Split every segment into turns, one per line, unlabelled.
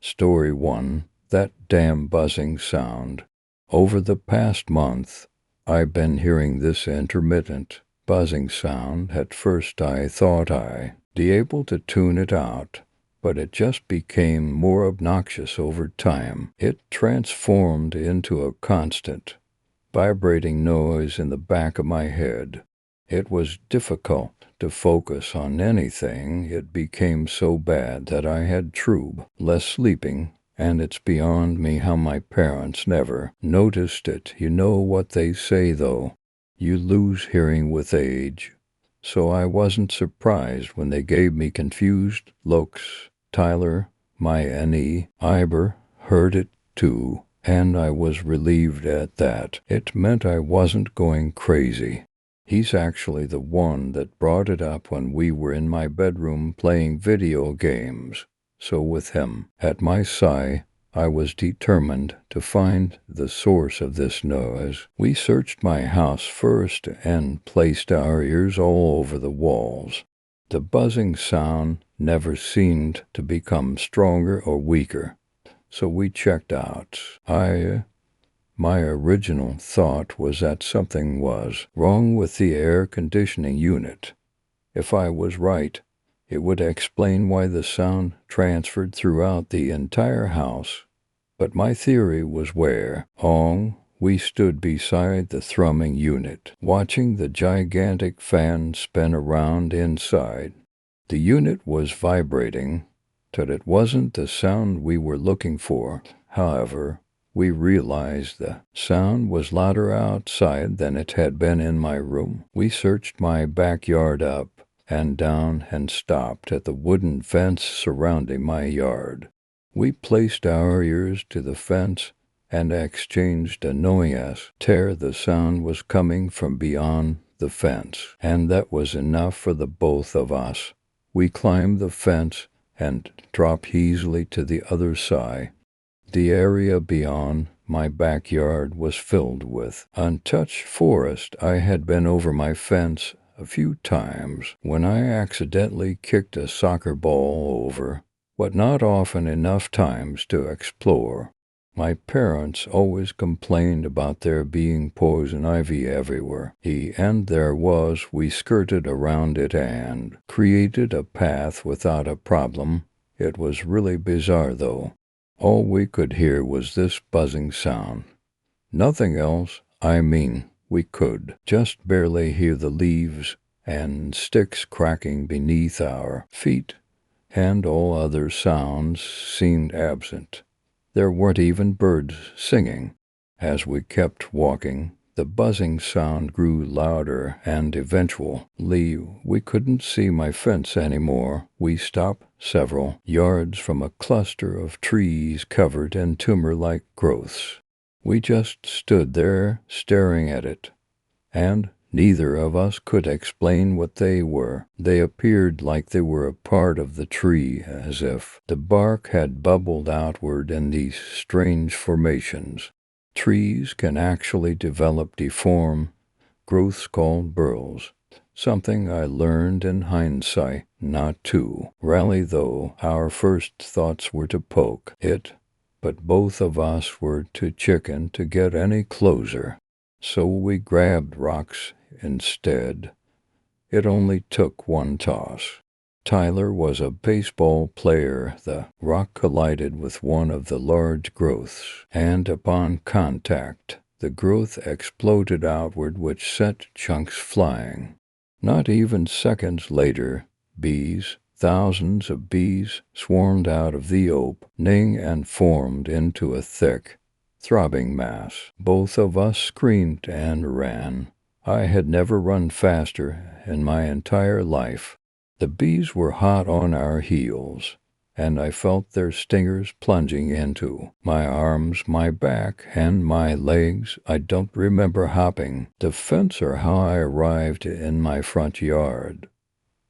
Story 1. That damn buzzing sound. Over the past month, I've been hearing this intermittent buzzing sound. At first I thought I'd be able to tune it out, but it just became more obnoxious over time. It transformed into a constant, vibrating noise in the back of my head. It was difficult to focus on anything. It became so bad that I had trouble sleeping, and it's beyond me how my parents never noticed it. You know what they say, though, you lose hearing with age. So I wasn't surprised when they gave me confused looks. Tyler, my neighbor, heard it too, and I was relieved at that. It meant I wasn't going crazy. He's actually the one that brought it up when we were in my bedroom playing video games. So with him at my side, I was determined to find the source of this noise. We searched my house first and placed our ears all over the walls. The buzzing sound never seemed to become stronger or weaker, so we checked out. My original thought was that something was wrong with the air conditioning unit. If I was right, it would explain why the sound transferred throughout the entire house. But my theory was wrong. We stood beside the thrumming unit, watching the gigantic fan spin around inside. The unit was vibrating, but it wasn't the sound we were looking for. However, we realized the sound was louder outside than it had been in my room. We searched my backyard up and down and stopped at the wooden fence surrounding my yard. We placed our ears to the fence and exchanged a knowing as the sound was coming from beyond the fence, and that was enough for the both of us. We climbed the fence and dropped easily to the other side. The area beyond my backyard was filled with untouched forest. I had been over my fence a few times when I accidentally kicked a soccer ball over, but not often enough times to explore. My parents always complained about there being poison ivy everywhere, and there was. We skirted around it and created a path without a problem. It was really bizarre, though. All we could hear was this buzzing sound. Nothing else. We could just barely hear the leaves and sticks cracking beneath our feet, and all other sounds seemed absent. There weren't even birds singing. As we kept walking, the buzzing sound grew louder, and eventually we couldn't see my fence anymore. We stopped several yards from a cluster of trees covered in tumor-like growths. We just stood there staring at it, and neither of us could explain what they were. They appeared like they were a part of the tree, as if the bark had bubbled outward in these strange formations. Trees can actually develop deformed growths called burls, something I learned in hindsight not to rally, though our first thoughts were to poke it, but both of us were too chicken to get any closer, so we grabbed rocks instead. It only took one toss. Tyler was a baseball player. The rock collided with one of the large growths, and upon contact, the growth exploded outward, which sent chunks flying. Not even seconds later, thousands of bees, swarmed out of the opening and formed into a thick, throbbing mass. Both of us screamed and ran. I had never run faster in my entire life. The bees were hot on our heels, and I felt their stingers plunging into my arms, my back, and my legs. I don't remember hopping the fence or how I arrived in my front yard,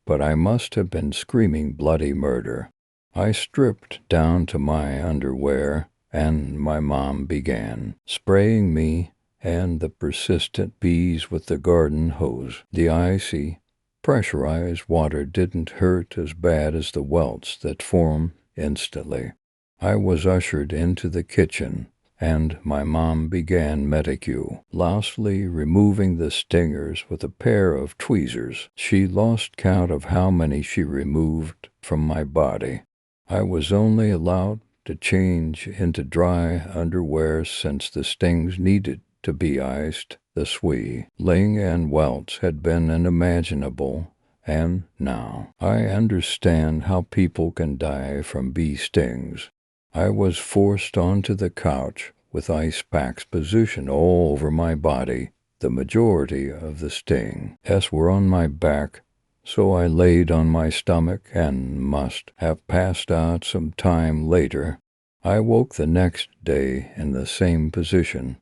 but I must have been screaming bloody murder. I stripped down to my underwear, and my mom began spraying me and the persistent bees with the garden hose. The icy, pressurized water didn't hurt as bad as the welts that formed instantly. I was ushered into the kitchen, and my mom began meticulously removing the stingers with a pair of tweezers. She lost count of how many she removed from my body. I was only allowed to change into dry underwear since the stings needed to be iced. The swelling and welts had been unimaginable, and now I understand how people can die from bee stings. I was forced onto the couch with ice packs positioned all over my body. The majority of the stings were on my back, so I laid on my stomach and must have passed out some time later. I woke the next day in the same position,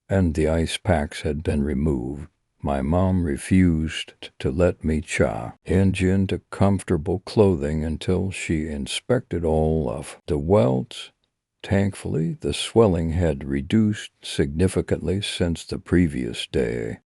and the ice packs had been removed. My mom refused to let me change into comfortable clothing until she inspected all of the welts. Thankfully, the swelling had reduced significantly since the previous day.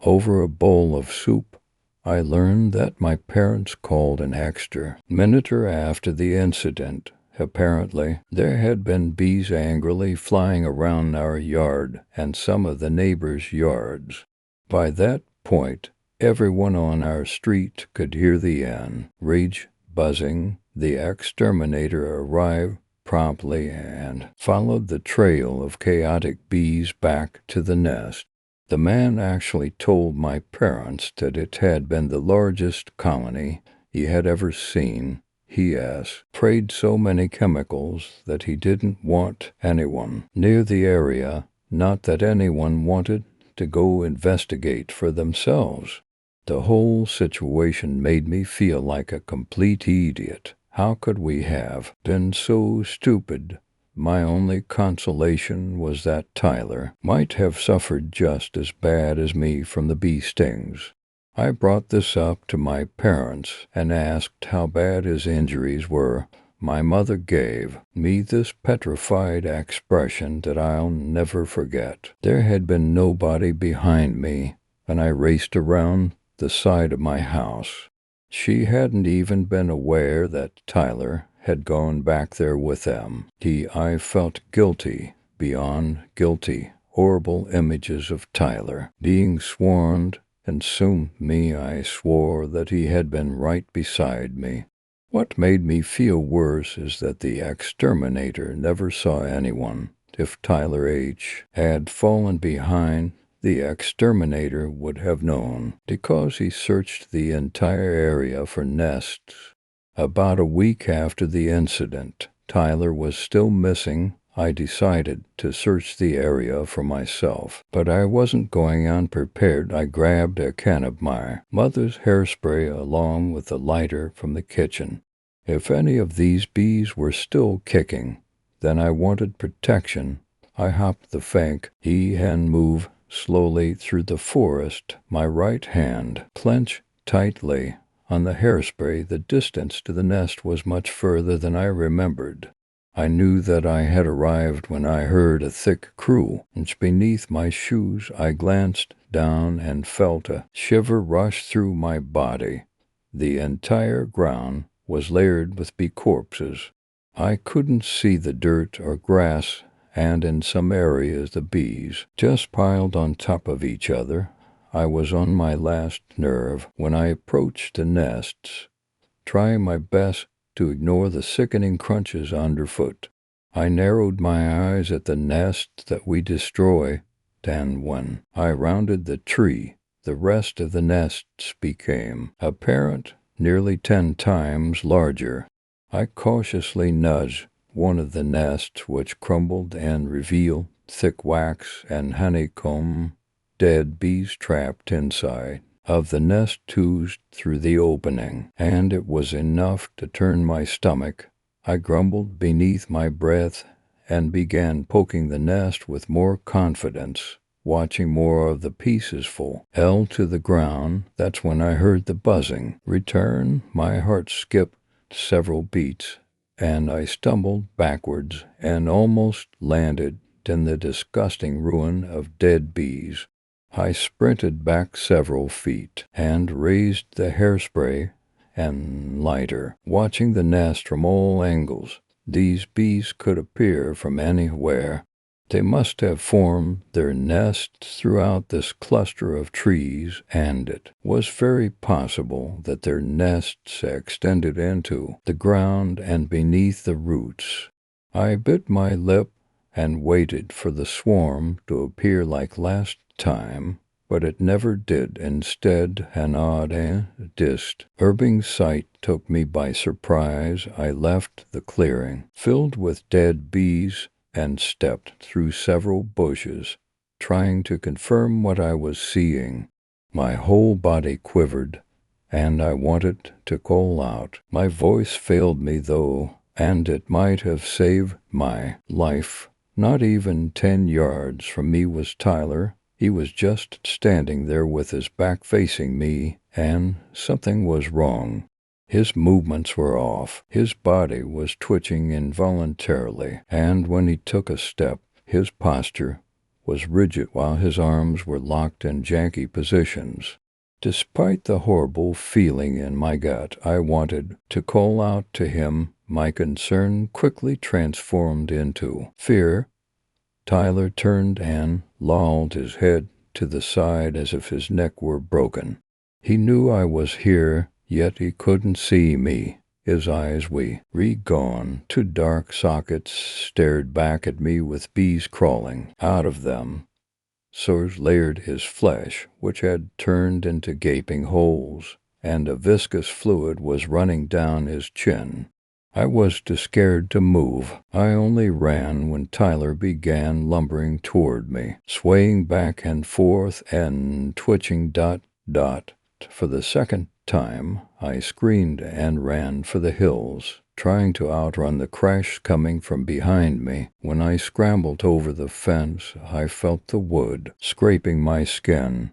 Over a bowl of soup, I learned that my parents called an extra minute after the incident. Apparently, there had been bees angrily flying around our yard and some of the neighbors' yards. By that point, everyone on our street could hear the enraged buzzing. The exterminator arrived promptly and followed the trail of chaotic bees back to the nest. The man actually told my parents that it had been the largest colony he had ever seen. He sprayed so many chemicals that he didn't want anyone near the area, not that anyone wanted to go investigate for themselves. The whole situation made me feel like a complete idiot. How could we have been so stupid? My only consolation was that Tyler might have suffered just as bad as me from the bee stings. I brought this up to my parents and asked how bad his injuries were. My mother gave me this petrified expression that I'll never forget. There had been nobody behind me, and I raced around the side of my house. She hadn't even been aware that Tyler had gone back there with them. I felt guilty, beyond guilty. Horrible images of Tyler being swarmed consumed me. I swore that he had been right beside me. What made me feel worse is that the exterminator never saw anyone. If Tyler H. had fallen behind, the exterminator would have known, because he searched the entire area for nests. About a week after the incident, Tyler was still missing. I decided to search the area for myself, but I wasn't going unprepared. I grabbed a can of my mother's hairspray along with a lighter from the kitchen. If any of these bees were still kicking, then I wanted protection. I hopped the fence and moved slowly through the forest, my right hand clenched tightly on the hairspray. The distance to the nest was much further than I remembered. I knew that I had arrived when I heard a thick crunch beneath my shoes. I glanced down and felt a shiver rush through my body. The entire ground was layered with bee corpses. I couldn't see the dirt or grass, and in some areas the bees just piled on top of each other. I was on my last nerve when I approached the nests, trying my best to ignore the sickening crunches underfoot. I narrowed my eyes at the nest that we destroy, and when I rounded the tree, the rest of the nests became apparent, nearly 10 times larger. I cautiously nudged one of the nests, which crumbled and revealed thick wax and honeycomb. Dead bees trapped inside of the nest oozed through the opening, and it was enough to turn my stomach. I grumbled beneath my breath and began poking the nest with more confidence, watching more of the pieces fall to the ground. That's when I heard the buzzing return. My heart skipped several beats, and I stumbled backwards and almost landed in the disgusting ruin of dead bees. I sprinted back several feet and raised the hairspray and lighter, watching the nest from all angles. These bees could appear from anywhere. They must have formed their nests throughout this cluster of trees, and it was very possible that their nests extended into the ground and beneath the roots. I bit my lip and waited for the swarm to appear like last time, but it never did. Instead, an odd and disturbing sight took me by surprise. I left the clearing, filled with dead bees, and stepped through several bushes, trying to confirm what I was seeing. My whole body quivered, and I wanted to call out. My voice failed me, though, and it might have saved my life. Not even 10 yards from me was Tyler. He was just standing there with his back facing me, and something was wrong. His movements were off. His body was twitching involuntarily, and when he took a step, his posture was rigid while his arms were locked in janky positions. Despite the horrible feeling in my gut, I wanted to call out to him. My concern quickly transformed into fear. Tyler turned and lolled his head to the side as if his neck were broken. He knew I was here, yet he couldn't see me. His eyes, gone to dark sockets, stared back at me with bees crawling out of them. Sores layered his flesh, which had turned into gaping holes, and a viscous fluid was running down his chin. I was too scared to move. I only ran when Tyler began lumbering toward me, swaying back and forth and twitching. For the second time, I screamed and ran for the hills, trying to outrun the crash coming from behind me. When I scrambled over the fence, I felt the wood scraping my skin,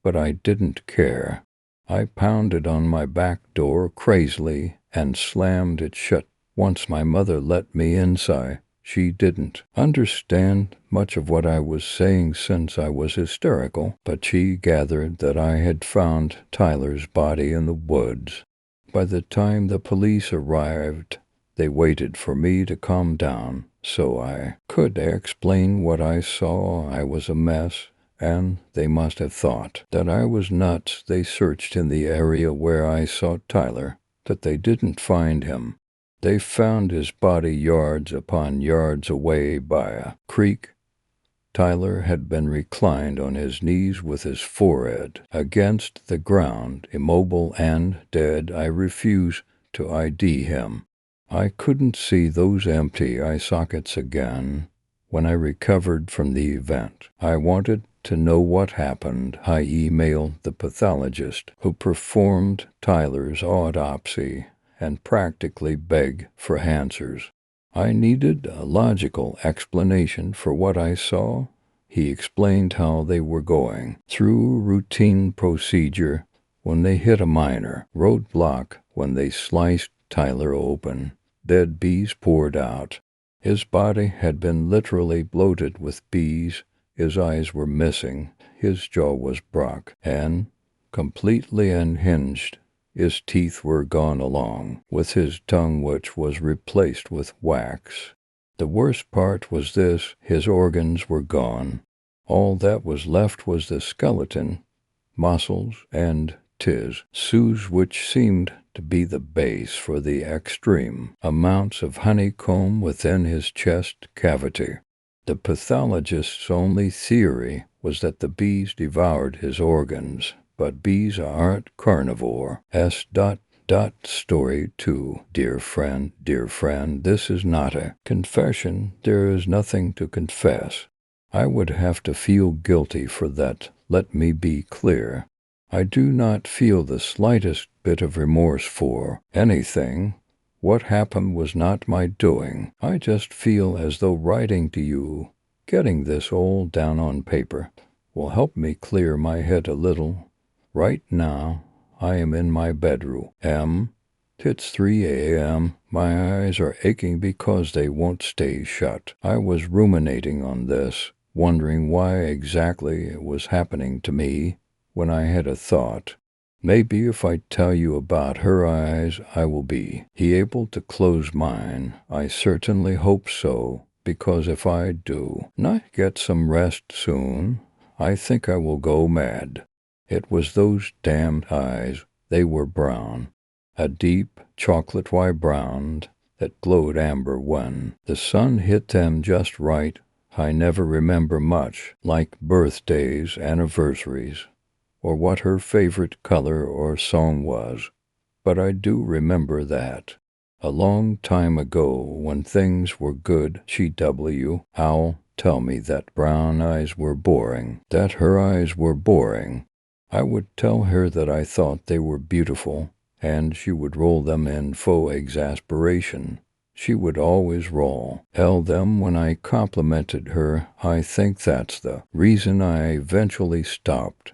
but I didn't care. I pounded on my back door crazily and slammed it shut. Once my mother let me inside. She didn't understand much of what I was saying since I was hysterical, but she gathered that I had found Tyler's body in the woods. By the time the police arrived, they waited for me to calm down so I could explain what I saw. I was a mess, and they must have thought that I was nuts. They searched in the area where I saw Tyler, but they didn't find him. They found his body yards upon yards away by a creek. Tyler had been reclined on his knees with his forehead against the ground, immobile and dead. I refused to ID him. I couldn't see those empty eye sockets again. When I recovered from the event, I wanted to know what happened. I emailed the pathologist who performed Tyler's autopsy and practically begged for answers. I needed a logical explanation for what I saw. He explained how they were going through routine procedure when they hit a minor roadblock. When they sliced Tyler open, dead bees poured out. His body had been literally bloated with bees. His eyes were missing. His jaw was broken and completely unhinged. His teeth were gone along with his tongue, which was replaced with wax. The worst part was this: his organs were gone. All that was left was the skeleton, muscles, and tissues, which seemed to be the base for the extreme amounts of honeycomb within his chest cavity. The pathologist's only theory was that the bees devoured his organs. But bees aren't carnivore. Story 2. Dear friend, this is not a confession. There is nothing to confess. I would have to feel guilty for that. Let me be clear. I do not feel the slightest bit of remorse for anything. What happened was not my doing. I just feel as though writing to you, getting this all down on paper, will help me clear my head a little. Right now, I am in my bedroom. It's 3 a.m. My eyes are aching because they won't stay shut. I was ruminating on this, wondering why exactly it was happening to me, when I had a thought. Maybe if I tell you about her eyes, I will be able to close mine. I certainly hope so, because if I do not get some rest soon, I think I will go mad. It was those damned eyes. They were brown, a deep chocolate-white brown that glowed amber when the sun hit them just right. I never remember much, like birthdays, anniversaries, or what her favorite color or song was, but I do remember that a long time ago, when things were good, Owl tell me that brown eyes were boring, that her eyes were boring. I would tell her that I thought they were beautiful, and she would roll them in faux exasperation. She would always tell them when I complimented her. I think that's the reason I eventually stopped.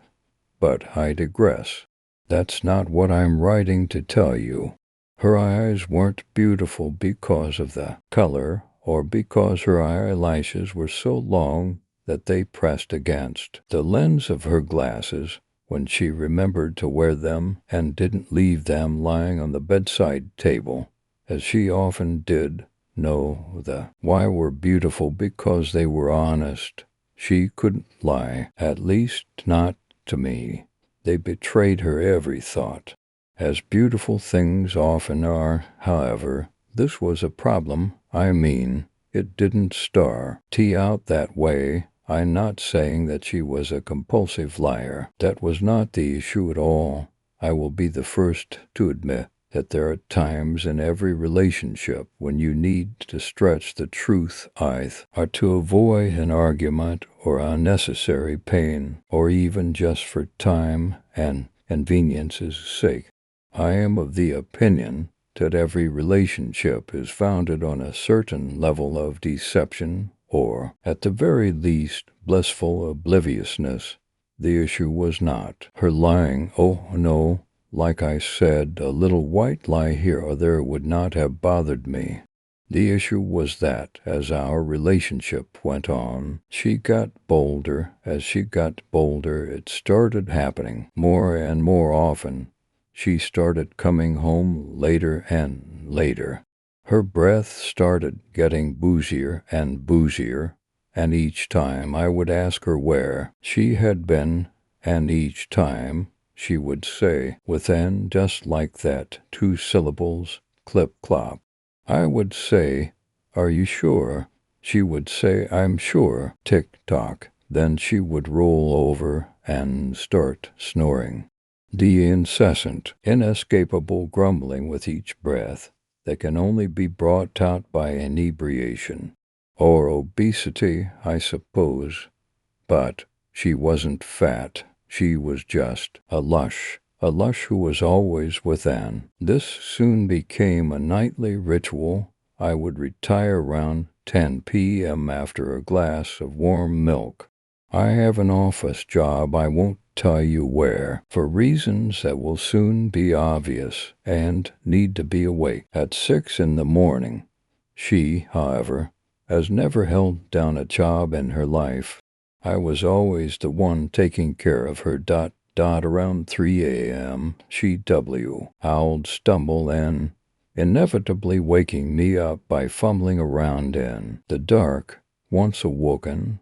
But I digress. That's not what I'm writing to tell you. Her eyes weren't beautiful because of the color, or because her eyelashes were so long that they pressed against the lens of her glasses when she remembered to wear them and didn't leave them lying on the bedside table, as she often did. No, the why were beautiful because they were honest. She couldn't lie, at least not to me. They betrayed her every thought, as beautiful things often are. However, this was a problem. I mean, it didn't start out that way. I'm not saying that she was a compulsive liar. That was not the issue at all. I will be the first to admit that there are times in every relationship when you need to stretch the truth or to avoid an argument or unnecessary pain, or even just for time and convenience's sake. I am of the opinion that every relationship is founded on a certain level of deception, or, at the very least, blissful obliviousness. The issue was not her lying. Oh, no. Like I said, a little white lie here or there would not have bothered me. The issue was that, as our relationship went on, she got bolder. As she got bolder, it started happening more and more often. She started coming home later and later. Her breath started getting boozier and boozier, and each time I would ask her where she had been, and each time she would say, within just like that, 2 syllables, clip-clop. I would say, "Are you sure?" She would say, "I'm sure," tick-tock. Then she would roll over and start snoring. The incessant, inescapable grumbling with each breath that can only be brought out by inebriation, or obesity, I suppose. But she wasn't fat. She was just a lush who was always within. This soon became a nightly ritual. I would retire around 10 p.m. after a glass of warm milk. I have an office job. I won't tell you where, for reasons that will soon be obvious, and need to be awake at 6 in the morning. She, however, has never held down a job in her life. I was always the one taking care of her. Around 3 a.m. I'd stumble in, inevitably waking me up by fumbling around in the dark. Once awoken,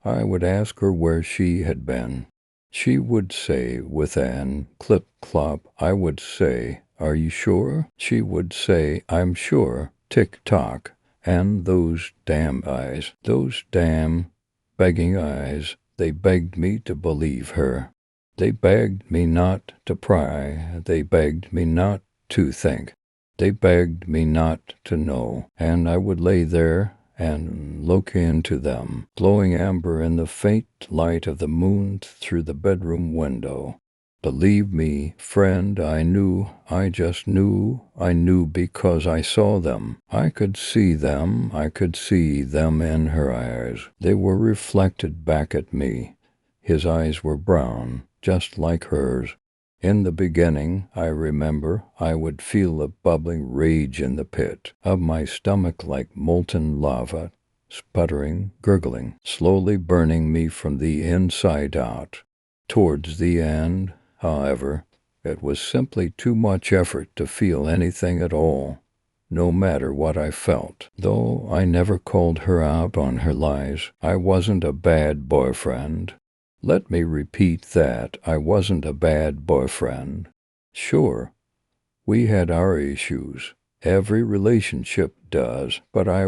I would ask her where she had been. She would say with an clip-clop. I would say, "Are you sure?" She would say, "I'm sure," tick-tock. And those damn eyes, those damn begging eyes, they begged me to believe her. They begged me not to pry. They begged me not to think. They begged me not to know. And I would lay there and look into them, glowing amber in the faint light of the moon through the bedroom window. Believe me, friend, I just knew. I knew because I saw them. I could see them in her eyes. They were reflected back at me. His eyes were brown, just like hers. In the beginning, I remember, I would feel a bubbling rage in the pit of my stomach like molten lava, sputtering, gurgling, slowly burning me from the inside out. Towards the end, however, It was simply too much effort to feel anything at all, no matter what I felt. Though I never called her out on her lies, I wasn't a bad boyfriend. Let me repeat that. I wasn't a bad boyfriend. Sure, we had our issues. Every relationship does, but I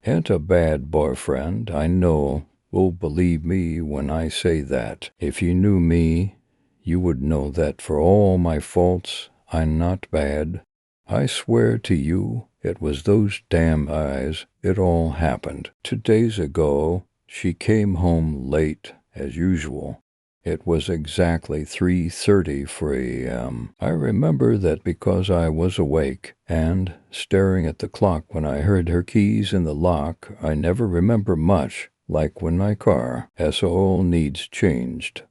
ain't a bad boyfriend. I know will believe me when I say that. If you knew me, you would know that for all my faults, I'm not bad. I swear to you, it was those damn eyes. It all happened 2 days ago. She came home late, as usual. It was exactly 3:34 a.m. I remember that because I was awake and staring at the clock when I heard her keys in the lock. I never remember much, like when my car oil needs changed,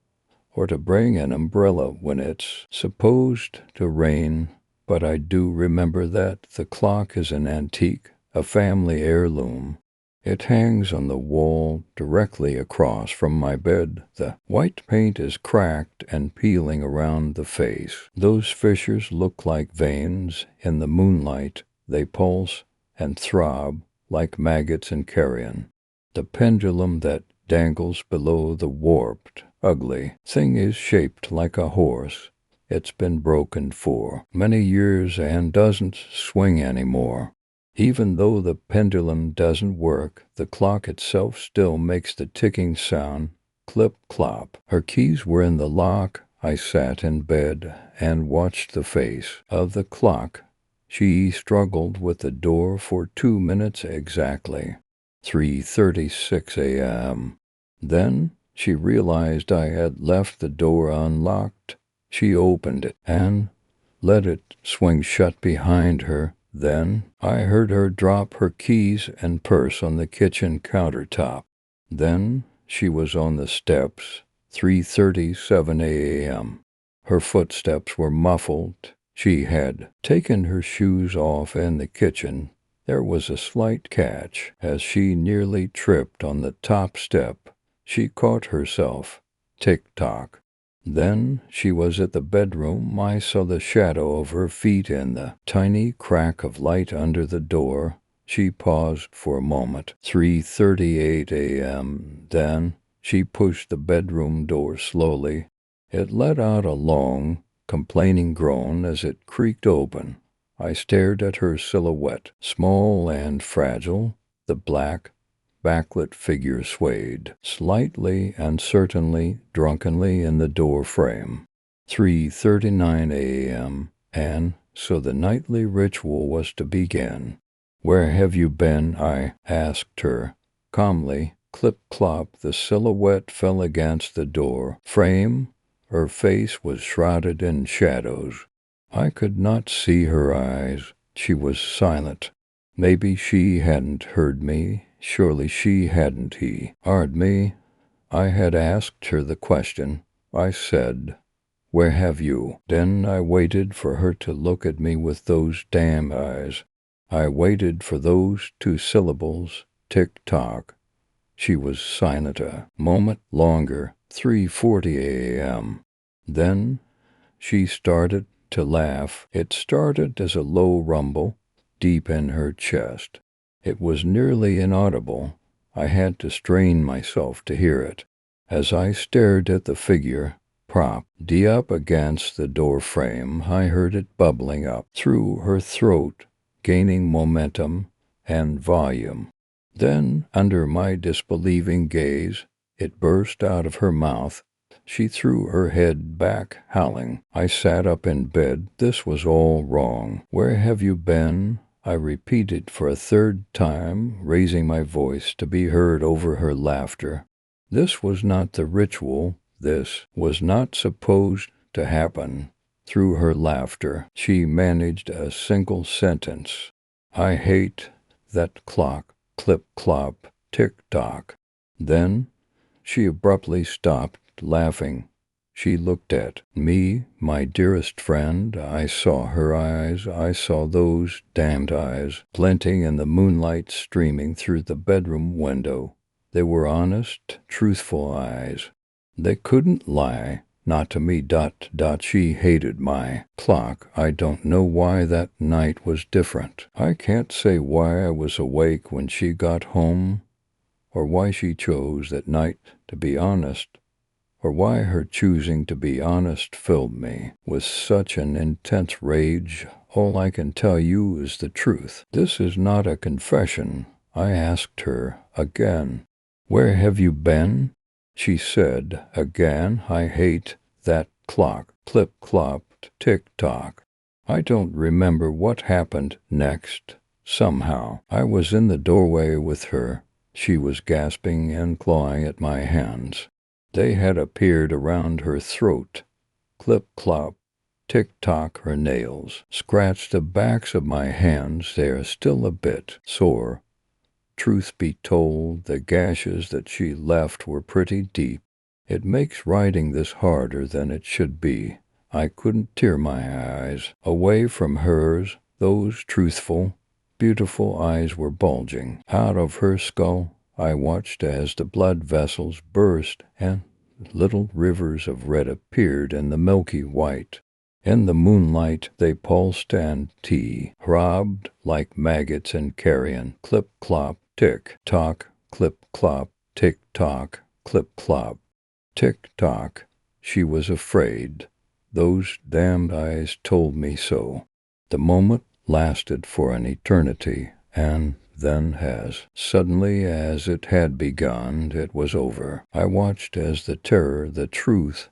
or to bring an umbrella when it's supposed to rain. But I do remember that the clock is an antique, a family heirloom. It hangs on the wall directly across from my bed. The white paint is cracked and peeling around the face. Those fissures look like veins in the moonlight. They pulse and throb like maggots in carrion. The pendulum that dangles below the warped, ugly thing is shaped like a horse. It's been broken for many years and doesn't swing anymore. Even though the pendulum doesn't work, the clock itself still makes the ticking sound, clip-clop. Her keys were in the lock. I sat in bed and watched the face of the clock. She struggled with the door for 2 minutes exactly. 3:36 a.m. Then she realized I had left the door unlocked. She opened it and let it swing shut behind her. Then I heard her drop her keys and purse on the kitchen countertop. Then she was on the steps. 3:37 a.m. Her footsteps were muffled. She had taken her shoes off in the kitchen. There was a slight catch as she nearly tripped on the top step. She caught herself. Tick-tock. Then she was at the bedroom. I saw the shadow of her feet in the tiny crack of light under the door. She paused for a moment. 3:38 a.m. Then she pushed the bedroom door slowly. It let out a long, complaining groan as it creaked open. I stared at her silhouette, small and fragile. The black, backlit figure swayed, slightly, uncertainly, drunkenly in the door frame. 3:39 a.m. And so the nightly ritual was to begin. "Where have you been?" I asked her. Calmly, clip-clop, the silhouette fell against the door frame. Her face was shrouded in shadows. I could not see her eyes. She was silent. Maybe she hadn't heard me. Surely she hadn't. Heard me. I had asked her the question. I said, "Where have you?" Then I waited for her to look at me with those damn eyes. I waited for those 2 syllables. Tick-tock. She was silent a moment longer. 3:40 a.m. Then she started to laugh. It started as a low rumble deep in her chest. It was nearly inaudible. I had to strain myself to hear it. As I stared at the figure, propped up against the door frame, I heard it bubbling up through her throat, gaining momentum and volume. Then, under my disbelieving gaze, it burst out of her mouth. She threw her head back, howling. I sat up in bed. This was all wrong. "Where have you been?" I repeated for a 3rd time, raising my voice to be heard over her laughter. This was not the ritual. This was not supposed to happen. Through her laughter, she managed a single sentence. "I hate that clock. Clip-clop. Tick-tock." Then she abruptly stopped laughing. She looked at me, my dearest friend. I saw her eyes. I saw those damned eyes, glinting in the moonlight streaming through the bedroom window. They were honest, truthful eyes. They couldn't lie. not to me. She hated my clock. I don't know why that night was different. I can't say why I was awake when she got home, or why she chose that night to be honest, or why her choosing to be honest filled me with such an intense rage. All I can tell you is the truth. This is not a confession. I asked her again, "Where have you been?" She said again, "I hate that clock. Clip-clopped, tick-tock." I don't remember what happened next. Somehow, I was in the doorway with her. She was gasping and clawing at my hands. They had appeared around her throat. Clip-clop, tick-tock, her nails scratched the backs of my hands. They are still a bit sore. Truth be told, the gashes that she left were pretty deep. It makes writing this harder than it should be. I couldn't tear my eyes away from hers. Those truthful, beautiful eyes were bulging out of her skull. I watched as the blood vessels burst and little rivers of red appeared in the milky white. In the moonlight they pulsed and throbbed like maggots in carrion. Clip-clop, tick-tock, clip-clop, tick-tock, clip-clop, tick-tock. She was afraid. Those damned eyes told me so. The moment lasted for an eternity, and then as suddenly as it had begun, it was over. I watched as the terror, the truth,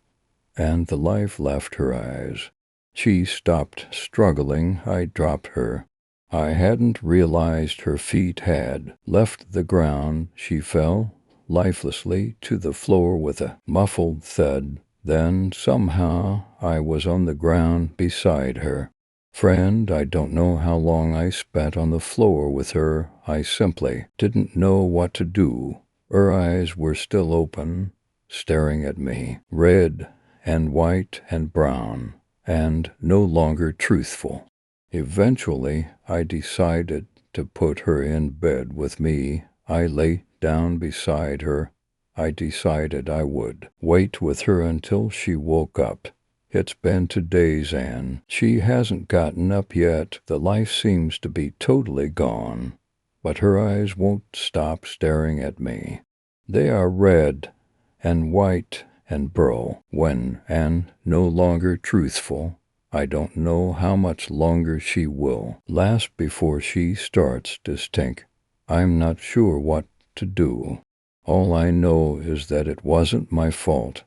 and the life left her eyes. She stopped struggling. I dropped her. I hadn't realized her feet had left the ground. She fell lifelessly to the floor with a muffled thud. Then, somehow, I was on the ground beside her. Friend, I don't know how long I spent on the floor with her. I simply didn't know what to do. Her eyes were still open, staring at me, red and white and brown, and no longer truthful. Eventually, I decided to put her in bed with me. I lay down beside her. I decided I would wait with her until she woke up. It's been 2 days, and she hasn't gotten up yet. The life seems to be totally gone, but her eyes won't stop staring at me. They are red and white and and no longer truthful. I don't know how much longer she will last before she starts to stink. I'm not sure what to do. All I know is that it wasn't my fault.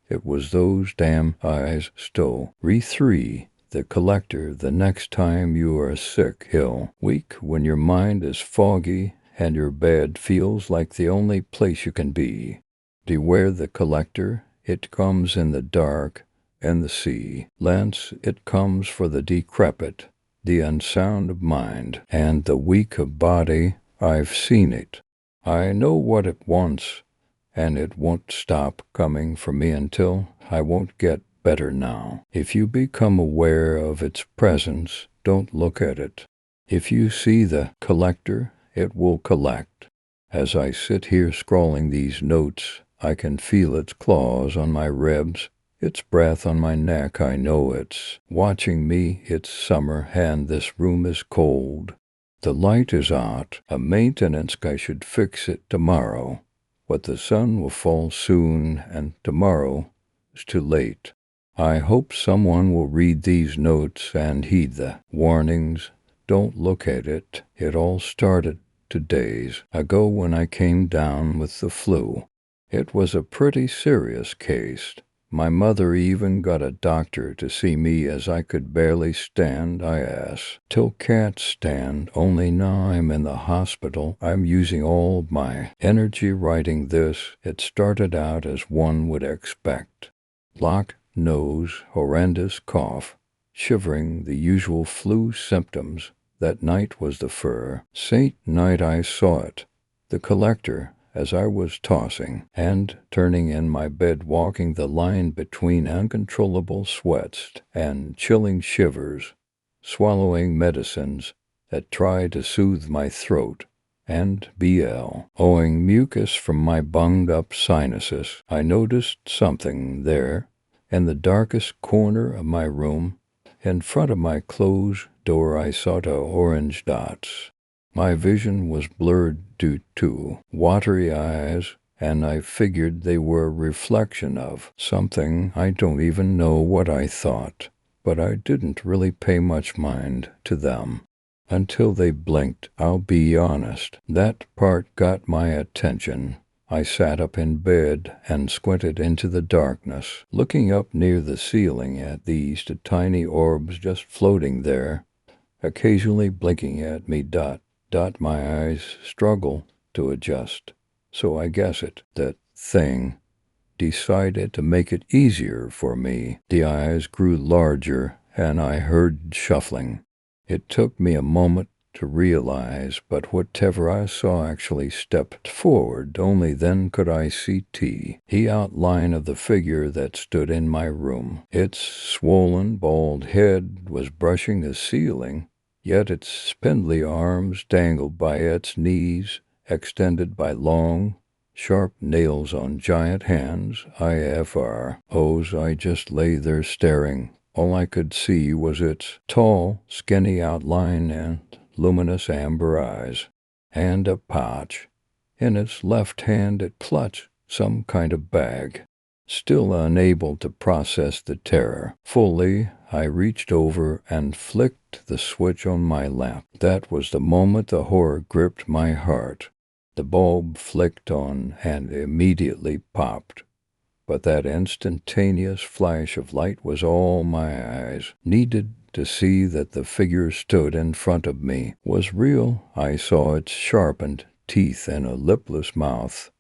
It was those damn eyes stole. Re-3, the collector. The next time you are sick, ill, weak, when your mind is foggy and your bed feels like the only place you can be, beware the collector. It comes in the dark and the sea. Lance, it comes for the decrepit, the unsound of mind, and the weak of body. I've seen it. I know what it wants, and it won't stop coming for me until I won't get better now. If you become aware of its presence, don't look at it. If you see the collector, it will collect. As I sit here scrawling these notes, I can feel its claws on my ribs, its breath on my neck. I know it's watching me. It's summer, and this room is cold. The light is out. A maintenance guy should fix it tomorrow. But the sun will fall soon, and tomorrow is too late. I hope someone will read these notes and heed the warnings. Don't look at it. It all started 2 days ago when I came down with the flu. It was a pretty serious case. My mother even got a doctor to see me as I could barely stand. I still can't stand, only now I'm in the hospital. I'm using all my energy writing this. It started out as one would expect. Blocked nose, horrendous cough, shivering, the usual flu symptoms. That night was the Saint night I saw it. The collector, as I was tossing and turning in my bed, walking the line between uncontrollable sweats and chilling shivers, swallowing medicines that tried to soothe my throat, and owing mucus from my bunged-up sinuses. I noticed something there, In the darkest corner of my room, in front of my closed door, I saw the orange dots. My vision was blurred due to watery eyes, and I figured they were a reflection of something. I don't even know what I thought, but I didn't really pay much mind to them until they blinked. I'll be honest, that part got my attention. I sat up in bed and squinted into the darkness, looking up near the ceiling at these tiny orbs just floating there, occasionally blinking at me. My eyes struggle to adjust. So I guess that thing decided to make it easier for me. The eyes grew larger and I heard shuffling. It took me a moment to realize, but whatever I saw actually stepped forward. Only then could I see the outline of the figure that stood in my room. Its swollen, bald head was brushing the ceiling, yet its spindly arms dangled by its knees, extended by long, sharp nails on giant hands. I just lay there staring. All I could see was its tall, skinny outline and luminous amber eyes, and a pouch. In its left hand it clutched some kind of bag. Still unable to process the terror fully, I reached over and flicked the switch on my lamp. That was the moment the horror gripped my heart. The bulb flicked on and immediately popped. But that instantaneous flash of light was all my eyes needed to see that the figure stood in front of me was real. I saw its sharpened teeth and a lipless mouth,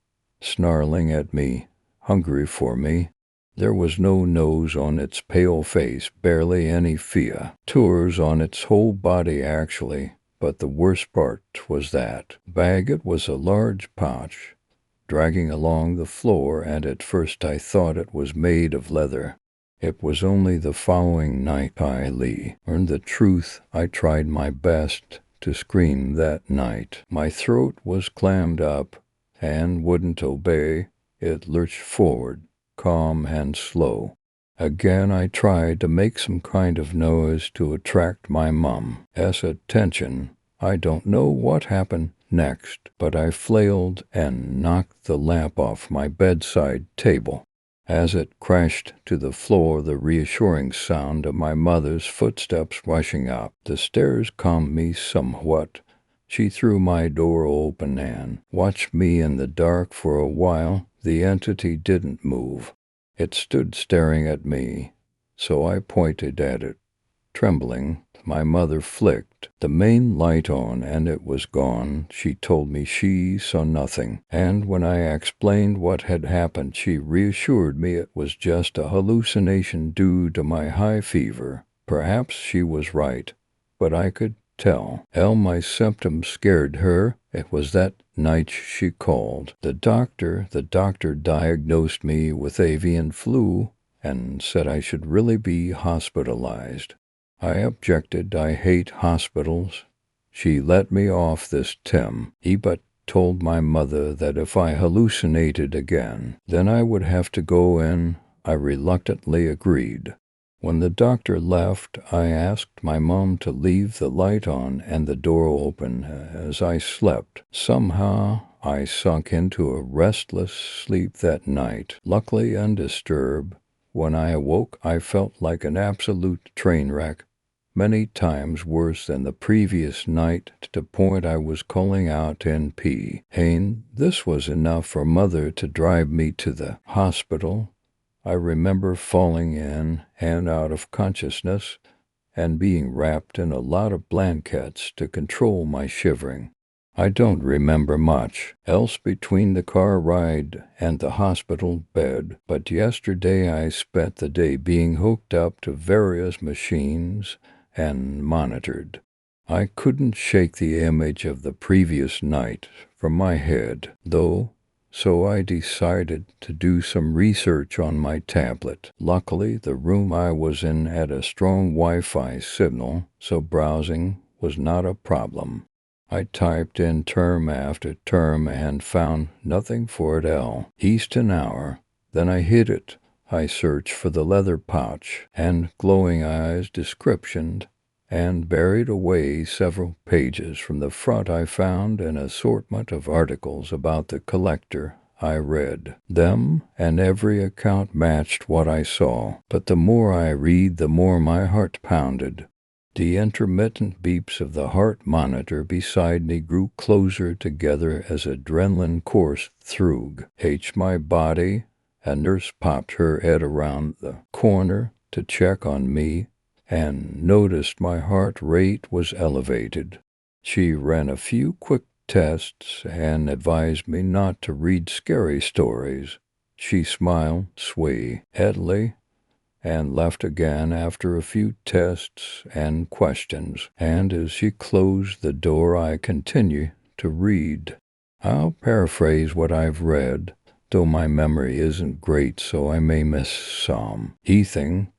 snarling at me, hungry for me. There was no nose on its pale face, barely any features on its whole body actually. But the worst part was that bag. It was a large pouch, dragging along the floor, and at first I thought it was made of leather. It was only the following night I learned the truth. I tried my best to scream that night. My throat was clammed up and wouldn't obey. It lurched forward, calm and slow. Again I tried to make some kind of noise to attract my mom's attention. I don't know what happened next, but I flailed and knocked the lamp off my bedside table. As it crashed to the floor, the reassuring sound of my mother's footsteps rushing up the stairs calmed me somewhat. She threw my door open and watched me in the dark for a while. The entity didn't move. It stood staring at me, so I pointed at it. Trembling, my mother flicked the main light on and it was gone. She told me she saw nothing, and when I explained what had happened, she reassured me it was just a hallucination due to my high fever. Perhaps she was right, but I could tell. My symptoms scared her. It was that night she called the doctor. The doctor diagnosed me with avian flu and said I should really be hospitalized. I objected. I hate hospitals. She let me off this time, but told my mother that if I hallucinated again, then I would have to go in. I reluctantly agreed. When the doctor left, I asked my mom to leave the light on and the door open as I slept. Somehow, I sunk into a restless sleep that night, luckily undisturbed. When I awoke, I felt like an absolute train wreck, many times worse than the previous night, to the point I was calling out in pain. This was enough for Mother to drive me to the hospital. I remember falling in and out of consciousness and being wrapped in a lot of blankets to control my shivering. I don't remember much else between the car ride and the hospital bed, but yesterday I spent the day being hooked up to various machines and monitored. I couldn't shake the image of the previous night from my head, though, so I decided to do some research on my tablet. Luckily, the room I was in had a strong Wi-Fi signal, so browsing was not a problem. I typed in term after term and found nothing for it. Eastern hour. Then I hit it. I searched for the leather pouch and glowing eyes description, and buried away several pages from the front I found an assortment of articles about the collector. I read them, and every account matched what I saw. But the more I read, the more my heart pounded. The intermittent beeps of the heart monitor beside me grew closer together as adrenaline coursed through my body. A nurse popped her head around the corner to check on me and noticed my heart rate was elevated. She ran a few quick tests and advised me not to read scary stories. She smiled sweetly and left again after a few tests and questions, and as she closed the door I continued to read. I'll paraphrase what I've read, though my memory isn't great, so I may miss some. Ethan,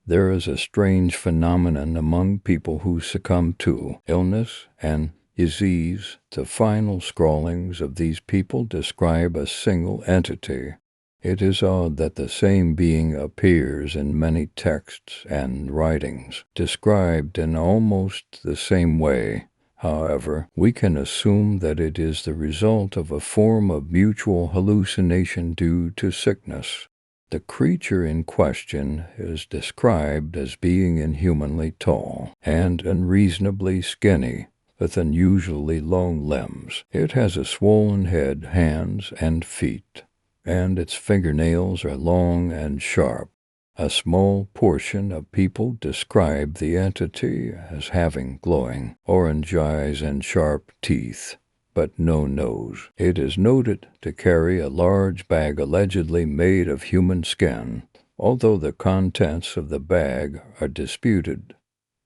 there is a strange phenomenon among people who succumb to illness and disease. The final scrawlings of these people describe a single entity. It is odd that the same being appears in many texts and writings, described in almost the same way. However, we can assume that it is the result of a form of mutual hallucination due to sickness. The creature in question is described as being inhumanly tall and unreasonably skinny, with unusually long limbs. It has a swollen head, hands, and feet, and its fingernails are long and sharp. A small portion of people describe the entity as having glowing orange eyes and sharp teeth, but no nose. It is noted to carry a large bag allegedly made of human skin, although the contents of the bag are disputed.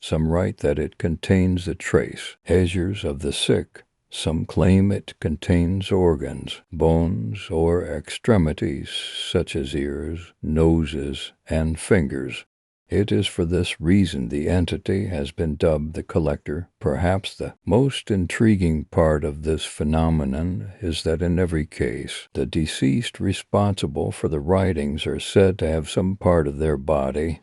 Some write that it contains the treasures of the sick. Some claim it contains organs, bones, or extremities such as ears, noses, and fingers. It is for this reason the entity has been dubbed the collector. Perhaps the most intriguing part of this phenomenon is that in every case, the deceased responsible for the writings are said to have some part of their body,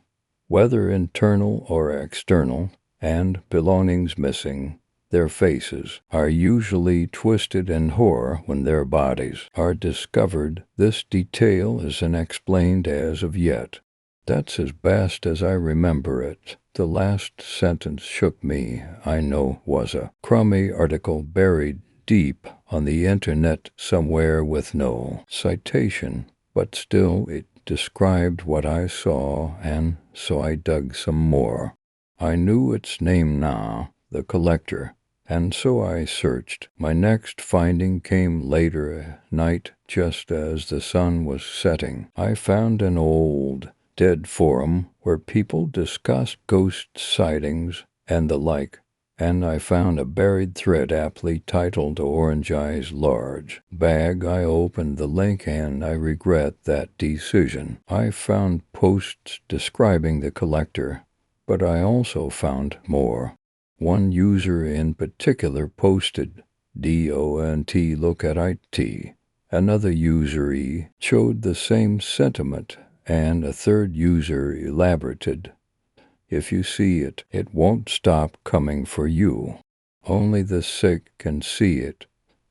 whether internal or external, and belongings missing. Their faces are usually twisted in horror when their bodies are discovered. This detail is unexplained as of yet. That's as best as I remember it. The last sentence shook me. I know was a crummy article buried deep on the internet somewhere with no citation, but still it described what I saw, and so I dug some more. I knew its name now, the collector, and so I searched. My next finding came later at night, just as the sun was setting. I found an old dead forum where people discussed ghost sightings and the like, and I found a buried thread aptly titled Orange Eyes Large Bag. I opened the link and I regret that decision. I found posts describing the collector, but I also found more. One user in particular posted DONT look at IT. Another user showed the same sentiment, and a third user elaborated, if you see it, it won't stop coming for you. Only the sick can see it,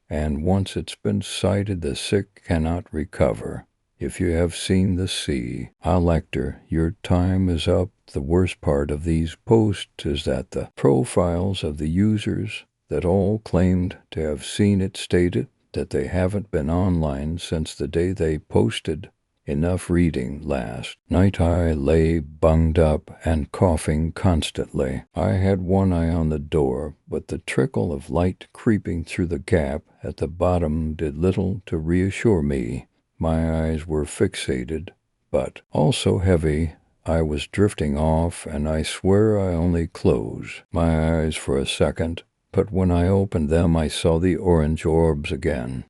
and once it's been sighted, the sick cannot recover. If you have seen the sea, Lecter, your time is up. The worst part of these posts is that the profiles of the users that all claimed to have seen it stated that they haven't been online since the day they posted. Enough reading last night. I lay bunged up and coughing constantly. I had one eye on the door, but the trickle of light creeping through the gap at the bottom did little to reassure me. My eyes were fixated, but also heavy. I was drifting off, and I swear I only closed my eyes for a second, but when I opened them I saw the orange orbs again.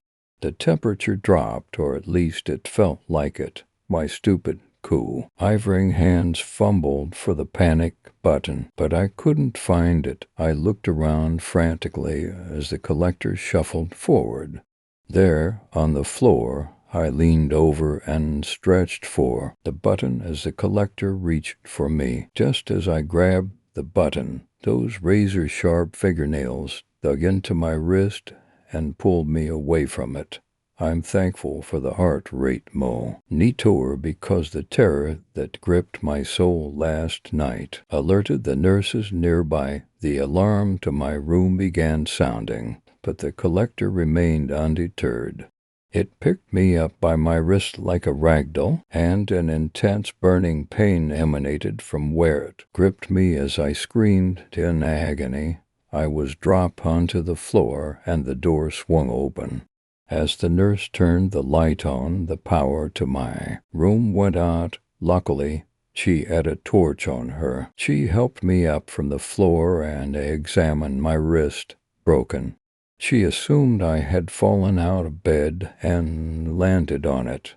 The temperature dropped, or at least it felt like it. My stupid, cool, ivory hands fumbled for the panic button, but I couldn't find it. I looked around frantically as the collector shuffled forward. There, on the floor, I leaned over and stretched for the button as the collector reached for me. Just as I grabbed the button, those razor-sharp fingernails dug into my wrist and pulled me away from it. I'm thankful for the heart rate monitor because the terror that gripped my soul last night alerted the nurses nearby. The alarm to my room began sounding, but the collector remained undeterred. It picked me up by my wrist like a ragdoll, and an intense burning pain emanated from where it gripped me as I screamed in agony. I was dropped onto the floor, and the door swung open. As the nurse turned the light on, the power to my room went out. Luckily, she had a torch on her. She helped me up from the floor and examined my wrist, broken. She assumed I had fallen out of bed and landed on it,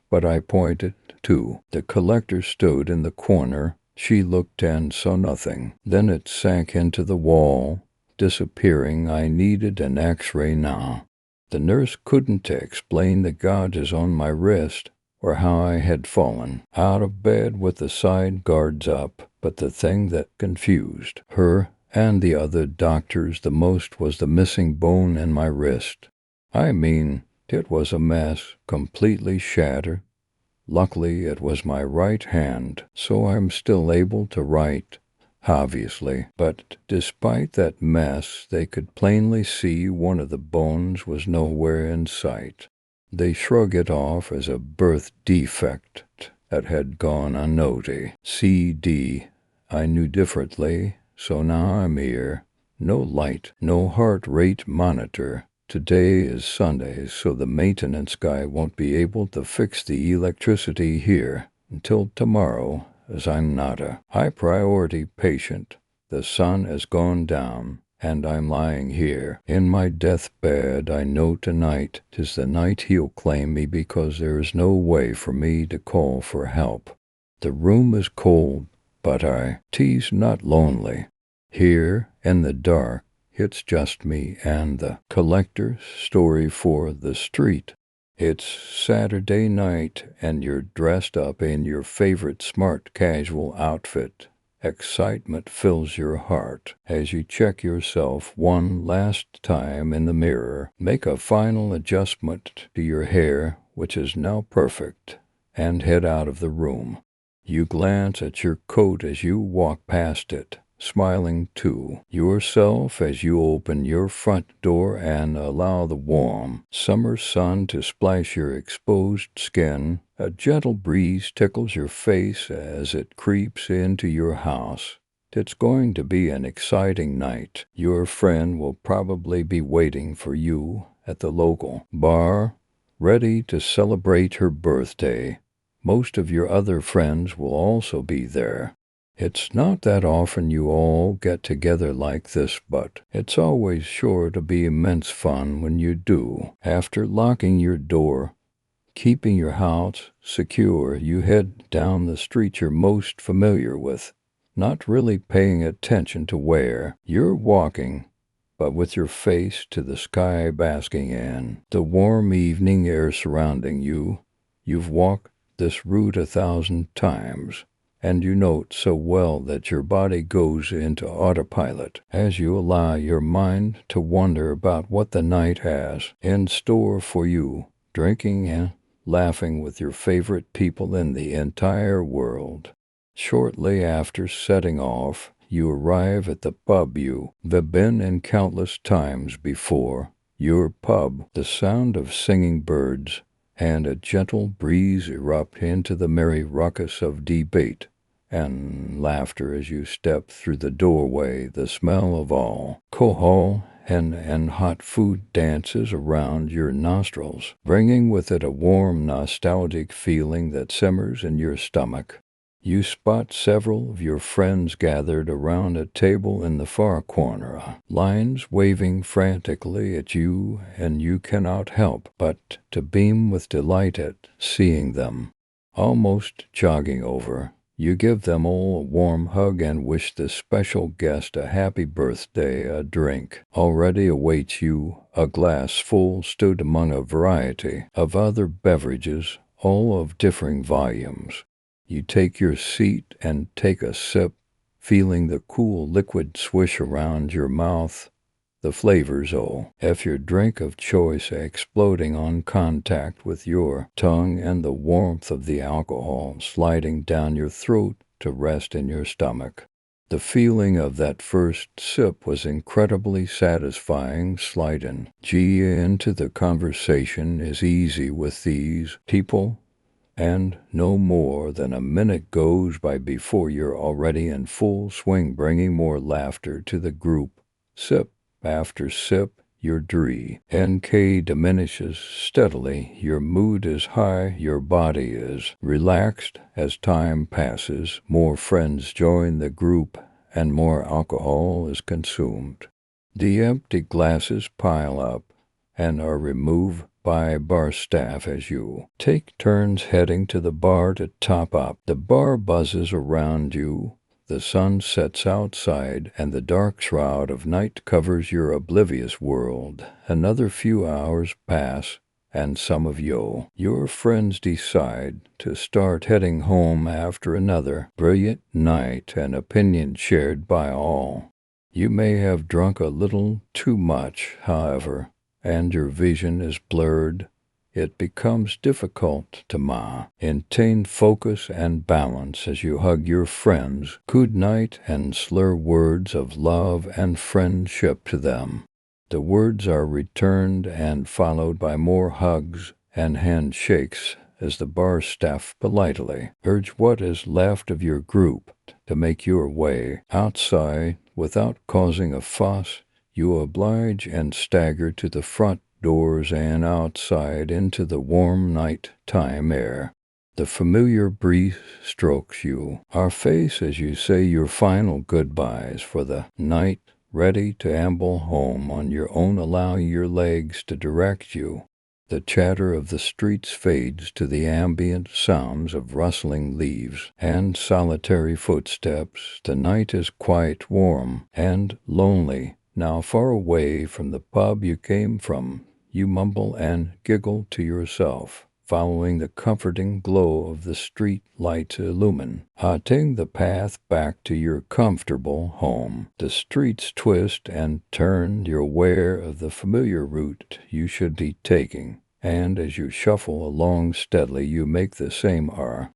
but I pointed too. The collector stood in the corner. She looked and saw nothing. Then it sank into the wall, disappearing. I needed an X-ray now. The nurse couldn't explain the gouges on my wrist or how I had fallen out of bed with the side guards up, but the thing that confused her and the other doctors the most was the missing bone in my wrist. I mean, it was a mess, completely shattered. Luckily, it was my right hand, so I'm still able to write, obviously. But despite that mess, they could plainly see one of the bones was nowhere in sight. They shrug it off as a birth defect that had gone unnoticed. CD. I knew differently, so now I'm here. No light, no heart rate monitor. Today is Sunday, so the maintenance guy won't be able to fix the electricity here until tomorrow, as I'm not a high-priority patient. The sun has gone down, and I'm lying here in my deathbed. I know tonight 'tis the night he'll claim me because there is no way for me to call for help. The room is cold, but T's not lonely. Here, in the dark, it's just me and the collector's story for the street. It's Saturday night, and you're dressed up in your favorite smart casual outfit. Excitement fills your heart as you check yourself one last time in the mirror, make a final adjustment to your hair, which is now perfect, and head out of the room. You glance at your coat as you walk past it, smiling to yourself as you open your front door and allow the warm summer sun to splash your exposed skin. A gentle breeze tickles your face as it creeps into your house. It's going to be an exciting night. Your friend will probably be waiting for you at the local bar, ready to celebrate her birthday. Most of your other friends will also be there. It's not that often you all get together like this, but it's always sure to be immense fun when you do. After locking your door, keeping your house secure, you head down the street you're most familiar with, not really paying attention to where you're walking, but with your face to the sky, basking in the warm evening air surrounding you. You've walked this route 1,000 times, and you know it so well that your body goes into autopilot as you allow your mind to wonder about what the night has in store for you, drinking and laughing with your favorite people in the entire world. Shortly after setting off, you arrive at the pub you've been in countless times before. Your pub, the sound of singing birds and a gentle breeze erupt into the merry ruckus of debate and laughter as you step through the doorway. The smell of alcohol and hot food dances around your nostrils, bringing with it a warm, nostalgic feeling that simmers in your stomach. You spot several of your friends gathered around a table in the far corner, lines waving frantically at you, and you cannot help but to beam with delight at seeing them. Almost jogging over, You give them all a warm hug and wish the special guest a happy birthday. A drink already awaits you, a glass full stood among a variety of other beverages, all of differing volumes. You take your seat and take a sip, feeling the cool liquid swish around your mouth. The flavors, if your drink of choice exploding on contact with your tongue and the warmth of the alcohol sliding down your throat to rest in your stomach. The feeling of that first sip was incredibly satisfying. Sliding into the conversation is easy with these people, and no more than a minute goes by before you're already in full swing, bringing more laughter to the group. Sip after sip, your DNK diminishes steadily, your mood is high, your body is relaxed. As time passes, more friends join the group and more alcohol is consumed. The empty glasses pile up and are removed by bar staff as you take turns heading to the bar to top up. The bar buzzes around you. The sun sets outside, and the dark shroud of night covers your oblivious world. Another few hours pass, and some of your friends decide to start heading home after another brilliant night, an opinion shared by all. You may have drunk a little too much, however, and your vision is blurred. It becomes difficult to maintain focus and balance as you hug your friends good night and slur words of love and friendship to them. The words are returned and followed by more hugs and handshakes as the bar staff politely urge what is left of your group to make your way outside without causing a fuss. You oblige and stagger to the front doors and outside into the warm night-time air. The familiar breeze strokes your face as you say your final goodbyes for the night, ready to amble home on your own, allowing your legs to direct you. The chatter of the streets fades to the ambient sounds of rustling leaves and solitary footsteps. The night is quite warm and lonely. Now far away from the pub you came from, you mumble and giggle to yourself, following the comforting glow of the street lights illuminating the path back to your comfortable home. The streets twist and turn, you're aware of the familiar route you should be taking, and as you shuffle along steadily you make the same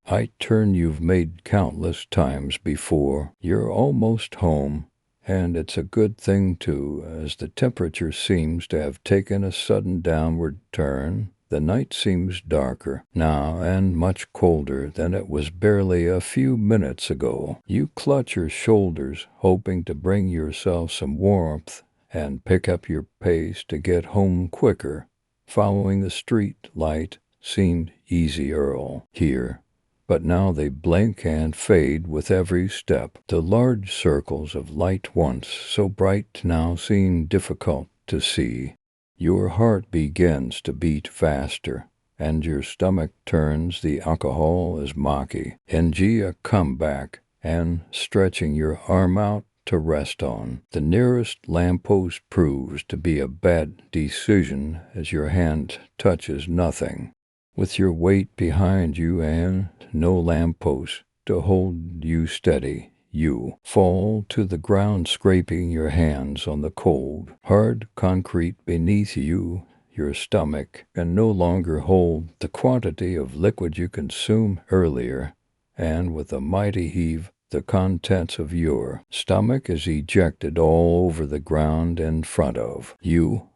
right turn you've made countless times before. You're almost home, and it's a good thing too, as the temperature seems to have taken a sudden downward turn. The night seems darker now and much colder than it was barely a few minutes ago. You clutch your shoulders, hoping to bring yourself some warmth and pick up your pace to get home quicker. Following the street light seemed easier here, but now they blink and fade with every step. The large circles of light once so bright now seem difficult to see. Your heart begins to beat faster, and your stomach turns. The alcohol is mocking. A comeback, and stretching your arm out to rest on. The nearest lamppost proves to be a bad decision as your hand touches nothing. With your weight behind you and no lamppost to hold you steady, you fall to the ground, scraping your hands on the cold, hard concrete beneath you. Your stomach can no longer hold the quantity of liquid you consumed earlier, and with a mighty heave, the contents of your stomach is ejected all over the ground in front of you.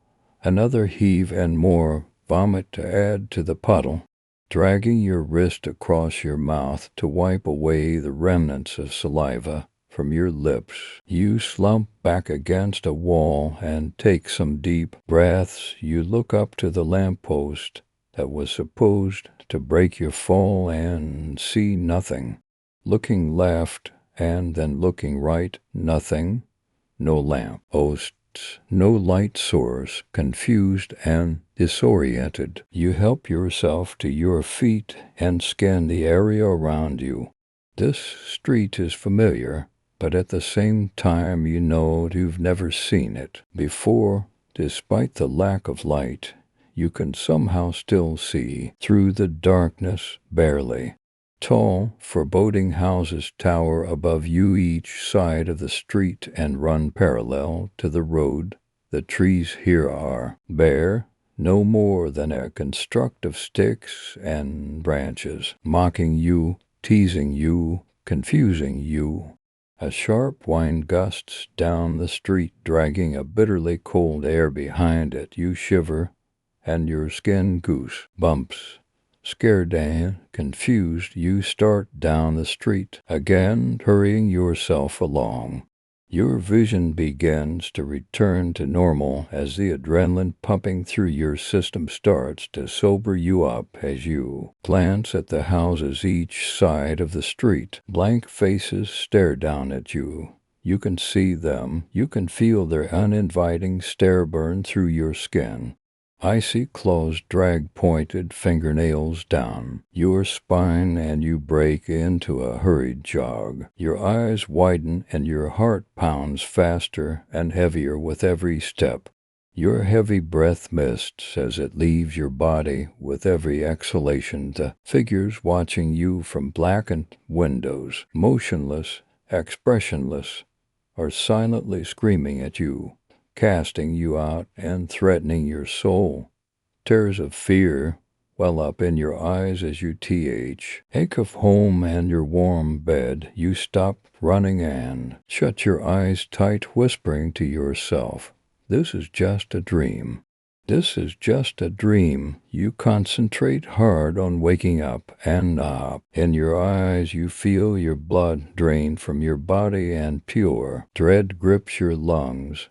Another heave and more vomit to add to the puddle. Dragging your wrist across your mouth to wipe away the remnants of saliva from your lips, you slump back against a wall and take some deep breaths. You look up to the lamppost that was supposed to break your fall and see nothing. Looking left and then looking right, nothing. No lamppost, no light source. Confused and disoriented, you help yourself to your feet and scan the area around you. This street is familiar, but at the same time you know you've never seen it before. Despite the lack of light, you can somehow still see through the darkness, barely. Tall, foreboding houses tower above you each side of the street and run parallel to the road. The trees here are bare, no more than a construct of sticks and branches, mocking you, teasing you, confusing you. A sharp wind gusts down the street, dragging a bitterly cold air behind it. You shiver, and your skin goose bumps. Scared and confused, you start down the street, again hurrying yourself along. Your vision begins to return to normal as the adrenaline pumping through your system starts to sober you up as you glance at the houses each side of the street. Blank faces stare down at you. You can see them. You can feel their uninviting stare burn through your skin. Icy claws drag pointed fingernails down your spine, and you break into a hurried jog. Your eyes widen and your heart pounds faster and heavier with every step. Your heavy breath mists as it leaves your body with every exhalation. The figures watching you from blackened windows, motionless, expressionless, are silently screaming at you, casting you out and threatening your soul. Tears of fear well up in your eyes as you ache of home and your warm bed. You stop running and shut your eyes tight, whispering to yourself, "This is just a dream. This is just a dream." You concentrate hard on waking up, and in your eyes you feel your blood drain from your body and pure dread grips your lungs,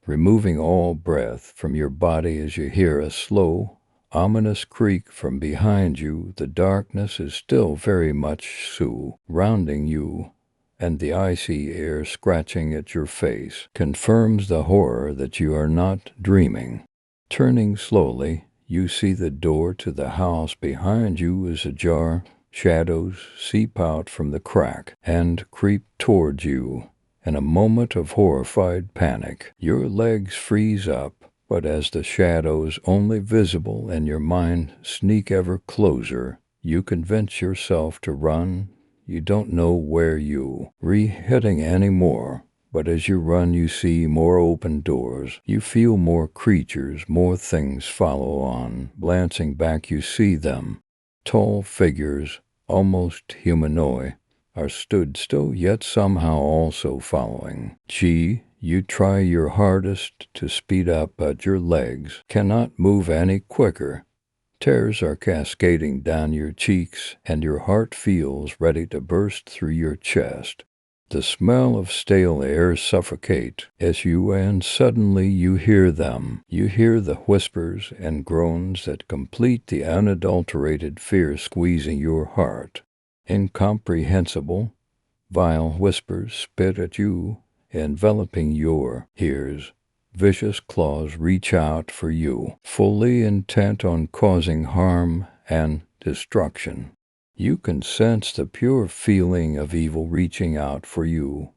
removing all breath from your body as you hear a slow, ominous creak from behind you. The darkness is still very much surrounding you, and the icy air scratching at your face confirms the horror that you are not dreaming. Turning slowly, you see the door to the house behind you is ajar. Shadows seep out from the crack and creep towards you. In a moment of horrified panic, your legs freeze up, but as the shadows, only visible in your mind, sneak ever closer, you convince yourself to run. You don't know where you're heading anymore, but as you run you see more open doors. You feel more creatures, more things follow on. Glancing back you see them. Tall figures, almost humanoid, are stood still, yet somehow also following. You try your hardest to speed up, but your legs cannot move any quicker. Tears are cascading down your cheeks, and your heart feels ready to burst through your chest. The smell of stale air suffocates as you, and suddenly you hear them. You hear the whispers and groans that complete the unadulterated fear squeezing your heart. Incomprehensible, vile whispers spit at you, enveloping your ears. Vicious claws reach out for you, fully intent on causing harm and destruction. You can sense the pure feeling of evil reaching out for you,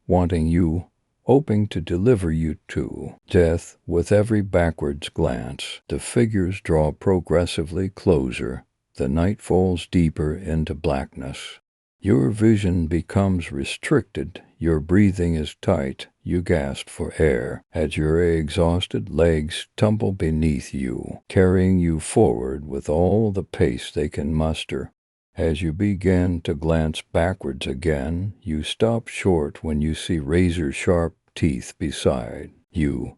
wanting you, hoping to deliver you to death. With every backwards glance, the figures draw progressively closer. The night falls deeper into blackness. Your vision becomes restricted, your breathing is tight, you gasp for air as your exhausted legs tumble beneath you, carrying you forward with all the pace they can muster. As you begin to glance backwards again, you stop short when you see razor-sharp teeth beside you.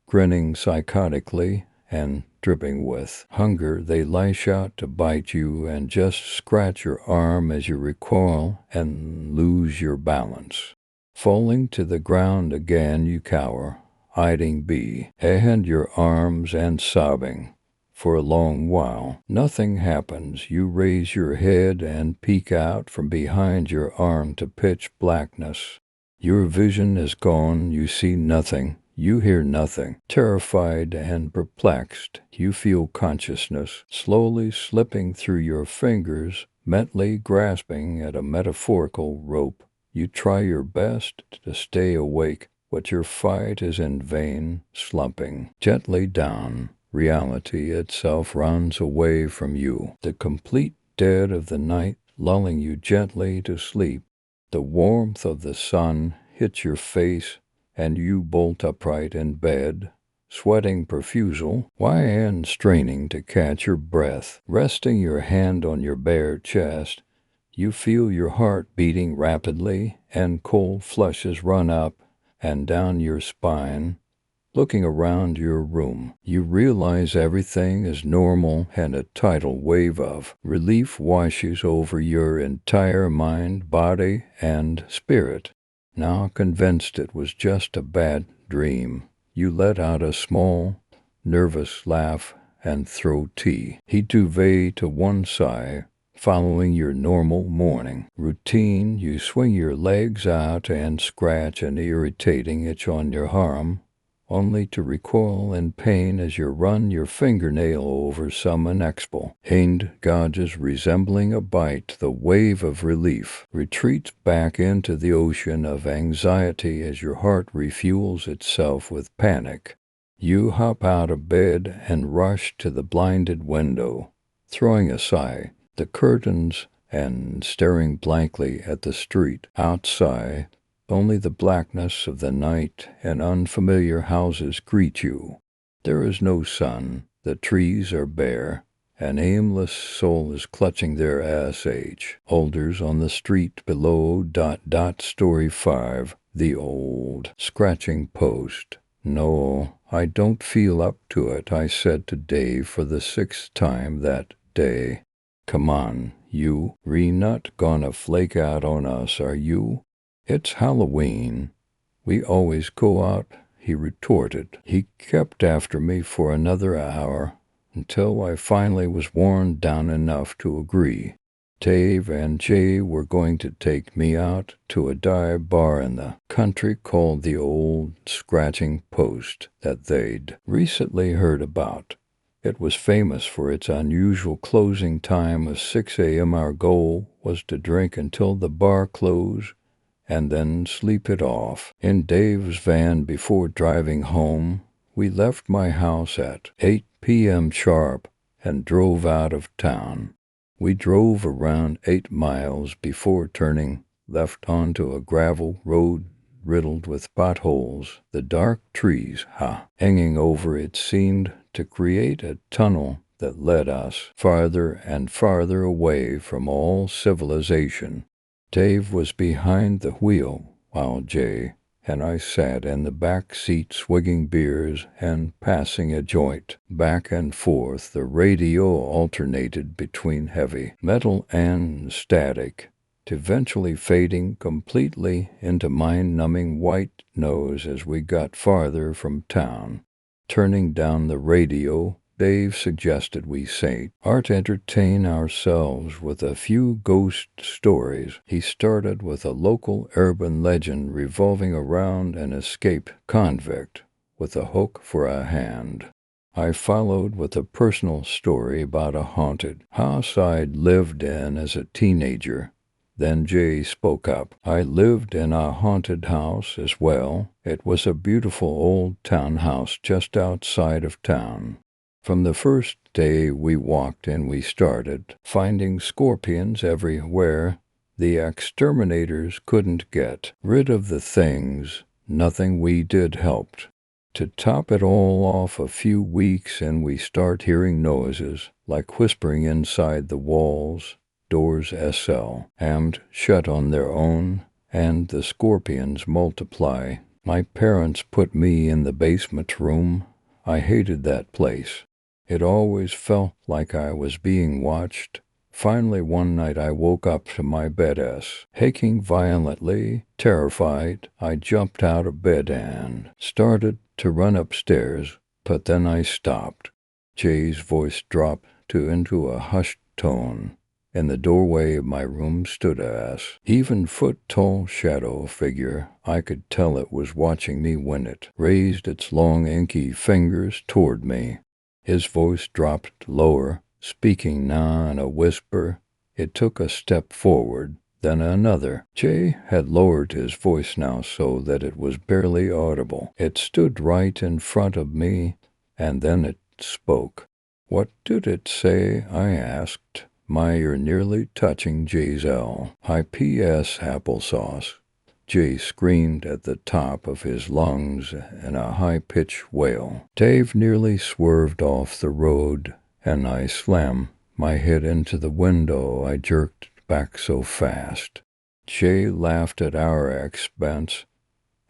Grinning psychotically and dripping with hunger, they lash out to bite you and just scratch your arm as you recoil and lose your balance. Falling to the ground again, you cower, hiding behind your arms and sobbing. For a long while, nothing happens. You raise your head and peek out from behind your arm to pitch blackness. Your vision is gone. You see nothing. You hear nothing. Terrified and perplexed, you feel consciousness slowly slipping through your fingers, mentally grasping at a metaphorical rope. You try your best to stay awake, but your fight is in vain, slumping gently down. Reality itself runs away from you. The complete dead of the night lulling you gently to sleep. The warmth of the sun hits your face, and you bolt upright in bed, sweating profusely, and straining to catch your breath. Resting your hand on your bare chest, you feel your heart beating rapidly, and cold flushes run up and down your spine. Looking around your room, you realize everything is normal, and a tidal wave of relief washes over your entire mind, body, and spirit. Now convinced it was just a bad dream, you let out a small, nervous laugh and throw tea, heat duvet to one side. Following your normal morning routine, you swing your legs out and scratch an irritating itch on your arm, only to recoil in pain as you run your fingernail over some inexplicable hand gouges resembling a bite. The wave of relief retreats back into the ocean of anxiety as your heart refuels itself with panic. You hop out of bed and rush to the blinded window, throwing aside the curtains and staring blankly at the street outside. Only the blackness of the night and unfamiliar houses greet you. There is no sun, the trees are bare. An aimless soul is clutching their holders on the street below. Story 5, the old scratching post. No, I don't feel up to it, I said to Dave for the 6th time that day. Come on, you, not gonna flake out on us, are you? It's Halloween. We always go out, he retorted. He kept after me for another hour, until I finally was worn down enough to agree. Dave and Jay were going to take me out to a dive bar in the country called the Old Scratching Post that they'd recently heard about. It was famous for its unusual closing time of 6 a.m. Our goal was to drink until the bar closed and then sleep it off. In Dave's van before driving home, we left my house at 8 p.m. sharp and drove out of town. We drove around 8 miles before turning left onto a gravel road riddled with potholes. The dark trees, hanging over it seemed to create a tunnel that led us farther and farther away from all civilization. Dave was behind the wheel, while Jay and I sat in the back seat swigging beers and passing a joint. Back and forth the radio alternated between heavy metal and static, eventually fading completely into mind-numbing white noise as we got farther from town. Turning down the radio, Dave suggested we entertain ourselves with a few ghost stories. He started with a local urban legend revolving around an escaped convict with a hook for a hand. I followed with a personal story about a haunted house I'd lived in as a teenager. Then Jay spoke up. I lived in a haunted house as well. It was a beautiful old townhouse just outside of town. From the first day we walked in, we started finding scorpions everywhere. The exterminators couldn't get rid of the things. Nothing we did helped. To top it all off, a few weeks in, we start hearing noises like whispering inside the walls. Doors slammed shut on their own, and the scorpions multiply. My parents put me in the basement room. I hated that place. It always felt like I was being watched. Finally, one night I woke up to my bed aching violently. Terrified, I jumped out of bed and started to run upstairs, but then I stopped. Jay's voice dropped into a hushed tone. In the doorway of my room stood a 7-foot-tall shadow figure. I could tell it was watching me when it raised its long inky fingers toward me. His voice dropped lower, speaking now in a whisper. It took a step forward, then another. Jay had lowered his voice now so that it was barely audible. It stood right in front of me, and then it spoke. "What did it say?" I asked, my ear nearly touching Jay's L. "Hi P.S. applesauce." Jay screamed at the top of his lungs in a high-pitched wail. Dave nearly swerved off the road, and I slammed my head into the window. I jerked back so fast. Jay laughed at our expense,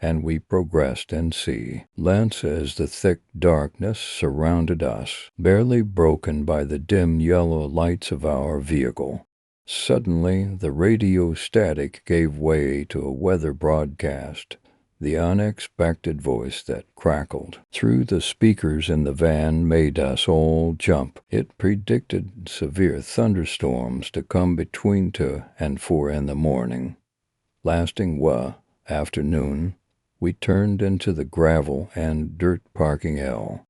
and we progressed in silence as the thick darkness surrounded us, barely broken by the dim yellow lights of our vehicle. Suddenly, the radio static gave way to a weather broadcast, the unexpected voice that crackled through the speakers in the van made us all jump. It predicted severe thunderstorms to come between 2 and 4 in the morning, lasting afternoon. We turned into the gravel and dirt parking lot,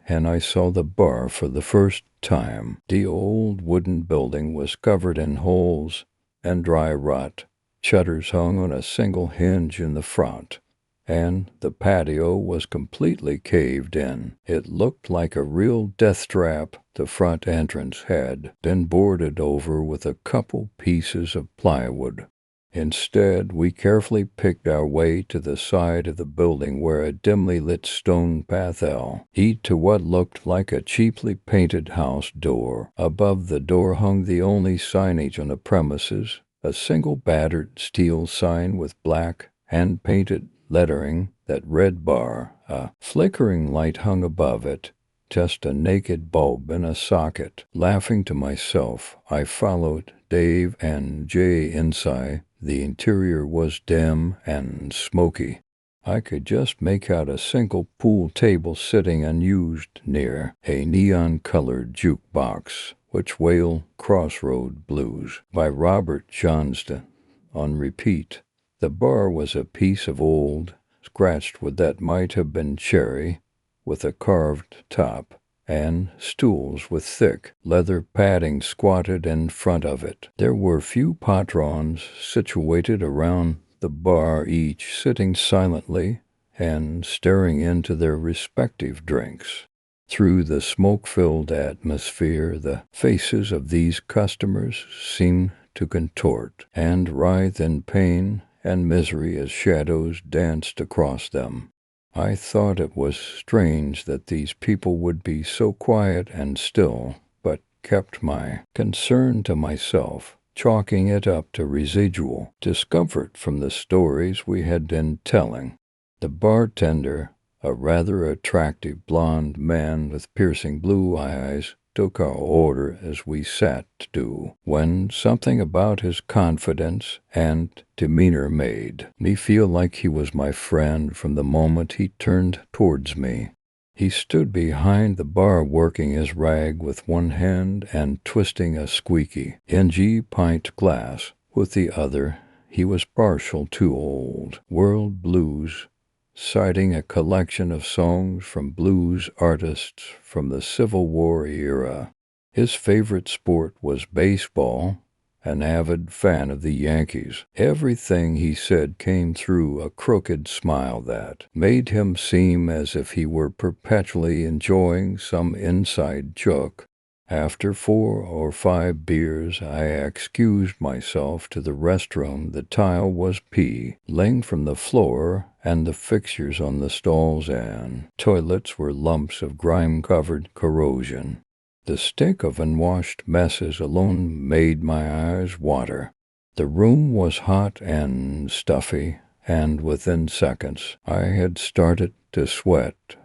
and I saw the bar for the first time. The old wooden building was covered in holes and dry rot. Shutters hung on a single hinge in the front, and the patio was completely caved in. It looked like a real death trap. The front entrance had been boarded over with a couple pieces of plywood. Instead, we carefully picked our way to the side of the building where a dimly lit stone path led to what looked like a cheaply painted house door. Above the door hung the only signage on the premises, a single battered steel sign with black hand-painted lettering that read bar. A flickering light hung above it, just a naked bulb in a socket. Laughing to myself, I followed Dave and Jay inside. The interior was dim and smoky. I could just make out a single pool table sitting unused near a neon-colored jukebox, which wailed Crossroad Blues by Robert Johnston on repeat. The bar was a piece of old, scratched wood that might have been cherry, with a carved top, and stools with thick leather padding squatted in front of it. There were few patrons situated around the bar, each sitting silently and staring into their respective drinks. Through the smoke-filled atmosphere, the faces of these customers seemed to contort and writhe in pain and misery as shadows danced across them. I thought it was strange that these people would be so quiet and still, but kept my concern to myself, chalking it up to residual discomfort from the stories we had been telling. The bartender, a rather attractive blond man with piercing blue eyes, took our order as we sat to do, when something about his confidence and demeanor made me feel like he was my friend from the moment he turned towards me. He stood behind the bar working his rag with one hand and twisting a squeaky, dingy pint glass with the other. He was partial to old world blues, citing a collection of songs from blues artists from the Civil War era. His favorite sport was baseball, an avid fan of the Yankees. Everything he said came through a crooked smile that made him seem as if he were perpetually enjoying some inside joke. After 4 or 5 beers, I excused myself to the restroom. The tile was peeling from the floor, and the fixtures on the stalls and toilets were lumps of grime-covered corrosion. The stink of unwashed messes alone made my eyes water. The room was hot and stuffy, and within seconds I had started to sweat.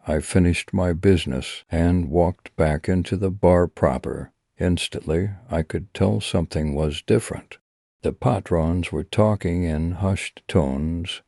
I finished my business and walked back into the bar proper. Instantly, I could tell something was different. The patrons were talking in hushed tones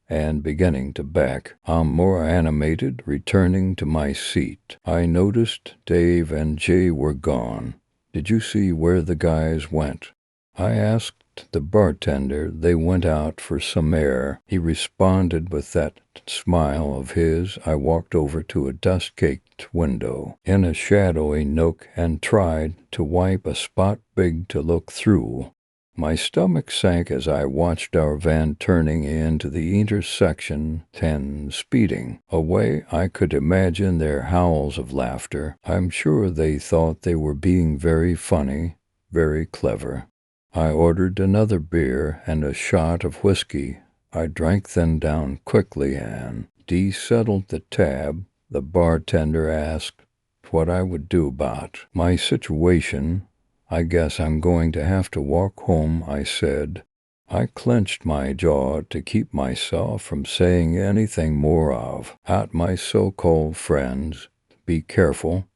and beginning to back. I'm more animated, returning to my seat. I noticed Dave and Jay were gone. Did you see where the guys went? I asked asked the bartender they went out for some air. He responded with that smile of his. I walked over to a dust-caked window in a shadowy nook and tried to wipe a spot big to look through. My stomach sank as I watched our van turning into the intersection 10 speeding away. I could imagine their howls of laughter. I'm sure they thought they were being very funny, very clever. I ordered another beer and a shot of whiskey. I drank them down quickly and settled the tab. The bartender asked what I would do about my situation. I guess I'm going to have to walk home, I said. I clenched my jaw to keep myself from saying anything more at my so-called friends. Be careful.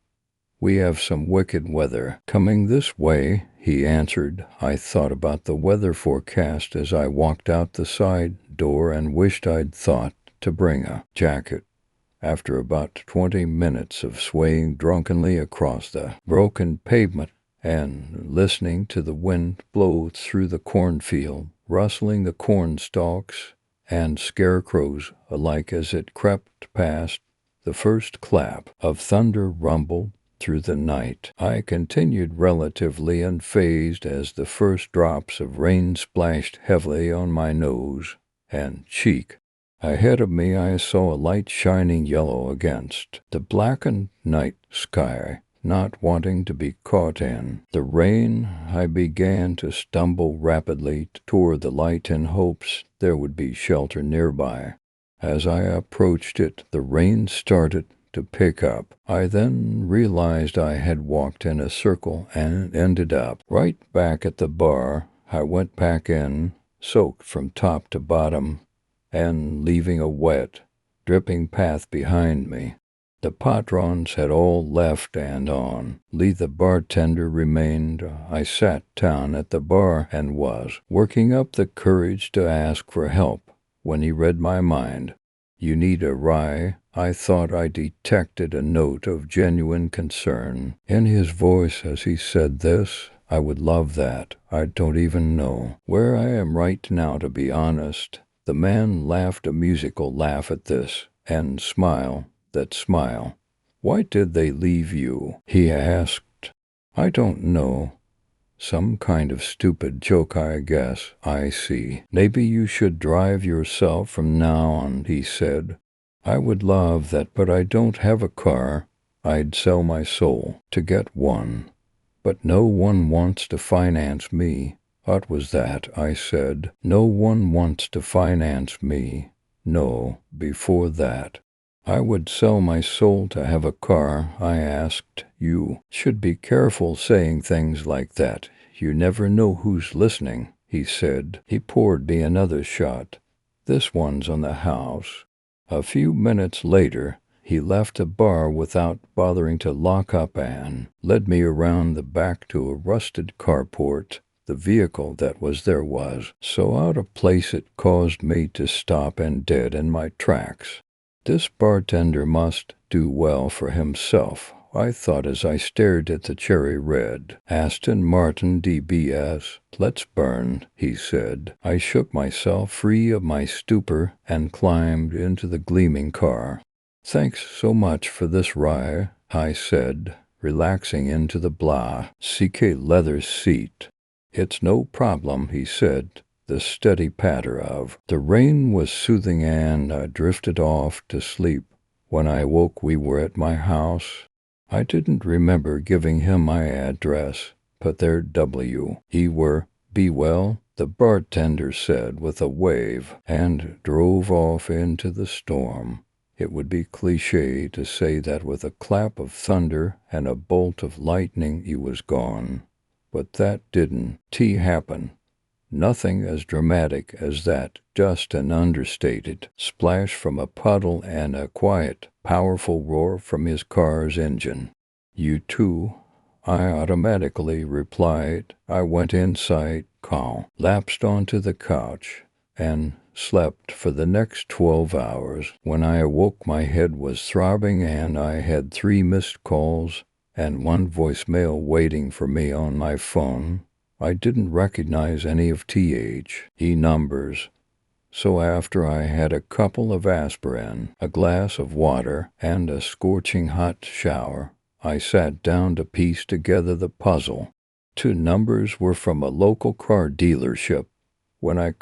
We have some wicked weather coming this way, he answered. I thought about the weather forecast as I walked out the side door and wished I'd thought to bring a jacket. After about 20 minutes of swaying drunkenly across the broken pavement and listening to the wind blow through the cornfield, rustling the corn stalks and scarecrows alike as it crept past, the first clap of thunder rumbled through the night. I continued relatively unfazed as the first drops of rain splashed heavily on my nose and cheek. Ahead of me I saw a light shining yellow against the blackened night sky. Not wanting to be caught in the rain, I began to stumble rapidly toward the light in hopes there would be shelter nearby. As I approached it, the rain started to pick up. I then realized I had walked in a circle and ended up right back at the bar. I went back in, soaked from top to bottom, and leaving a wet, dripping path behind me. The patrons had all left and on. Lee, the bartender, remained. I sat down at the bar and was working up the courage to ask for help when he read my mind. You need a rye? I thought I detected a note of genuine concern in his voice as he said this. I would love that. I don't even know where I am right now, to be honest. The man laughed a musical laugh at this and smiled. That smile. Why did they leave you? He asked. I don't know. Some kind of stupid joke, I guess. I see. Maybe you should drive yourself from now on, he said. I would love that, but I don't have a car. I'd sell my soul to get one. But no one wants to finance me. What was that? I said. No one wants to finance me. No, before that. I would sell my soul to have a car, I asked. You should be careful saying things like that. You never know who's listening, he said. He poured me another shot. This one's on the house. A few minutes later, he left the bar without bothering to lock up and led me around the back to a rusted carport. The vehicle that was there was so out of place it caused me to stop dead in my tracks. This bartender must do well for himself, I thought as I stared at the cherry-red Aston Martin DBS. Let's burn, he said. I shook myself free of my stupor and climbed into the gleaming car. Thanks so much for this ride, I said, relaxing into the CK leather seat. It's no problem, he said. The steady patter of the rain was soothing and I drifted off to sleep. When I woke we were at my house. I didn't remember giving him my address, but there W.E. were. Be well, the bartender said with a wave and drove off into the storm. It would be cliché to say that with a clap of thunder and a bolt of lightning he was gone. But that didn't happen. Nothing as dramatic as that, just an understated splash from a puddle and a quiet, powerful roar from his car's engine. You too? I automatically replied. I went inside, lapsed onto the couch, and slept for the next 12 hours. When I awoke, my head was throbbing and I had 3 missed calls and 1 voicemail waiting for me on my phone. I didn't recognize any of THE numbers. So after I had a couple of aspirin, a glass of water, and a scorching hot shower, I sat down to piece together the puzzle. 2 numbers were from a local car dealership. When I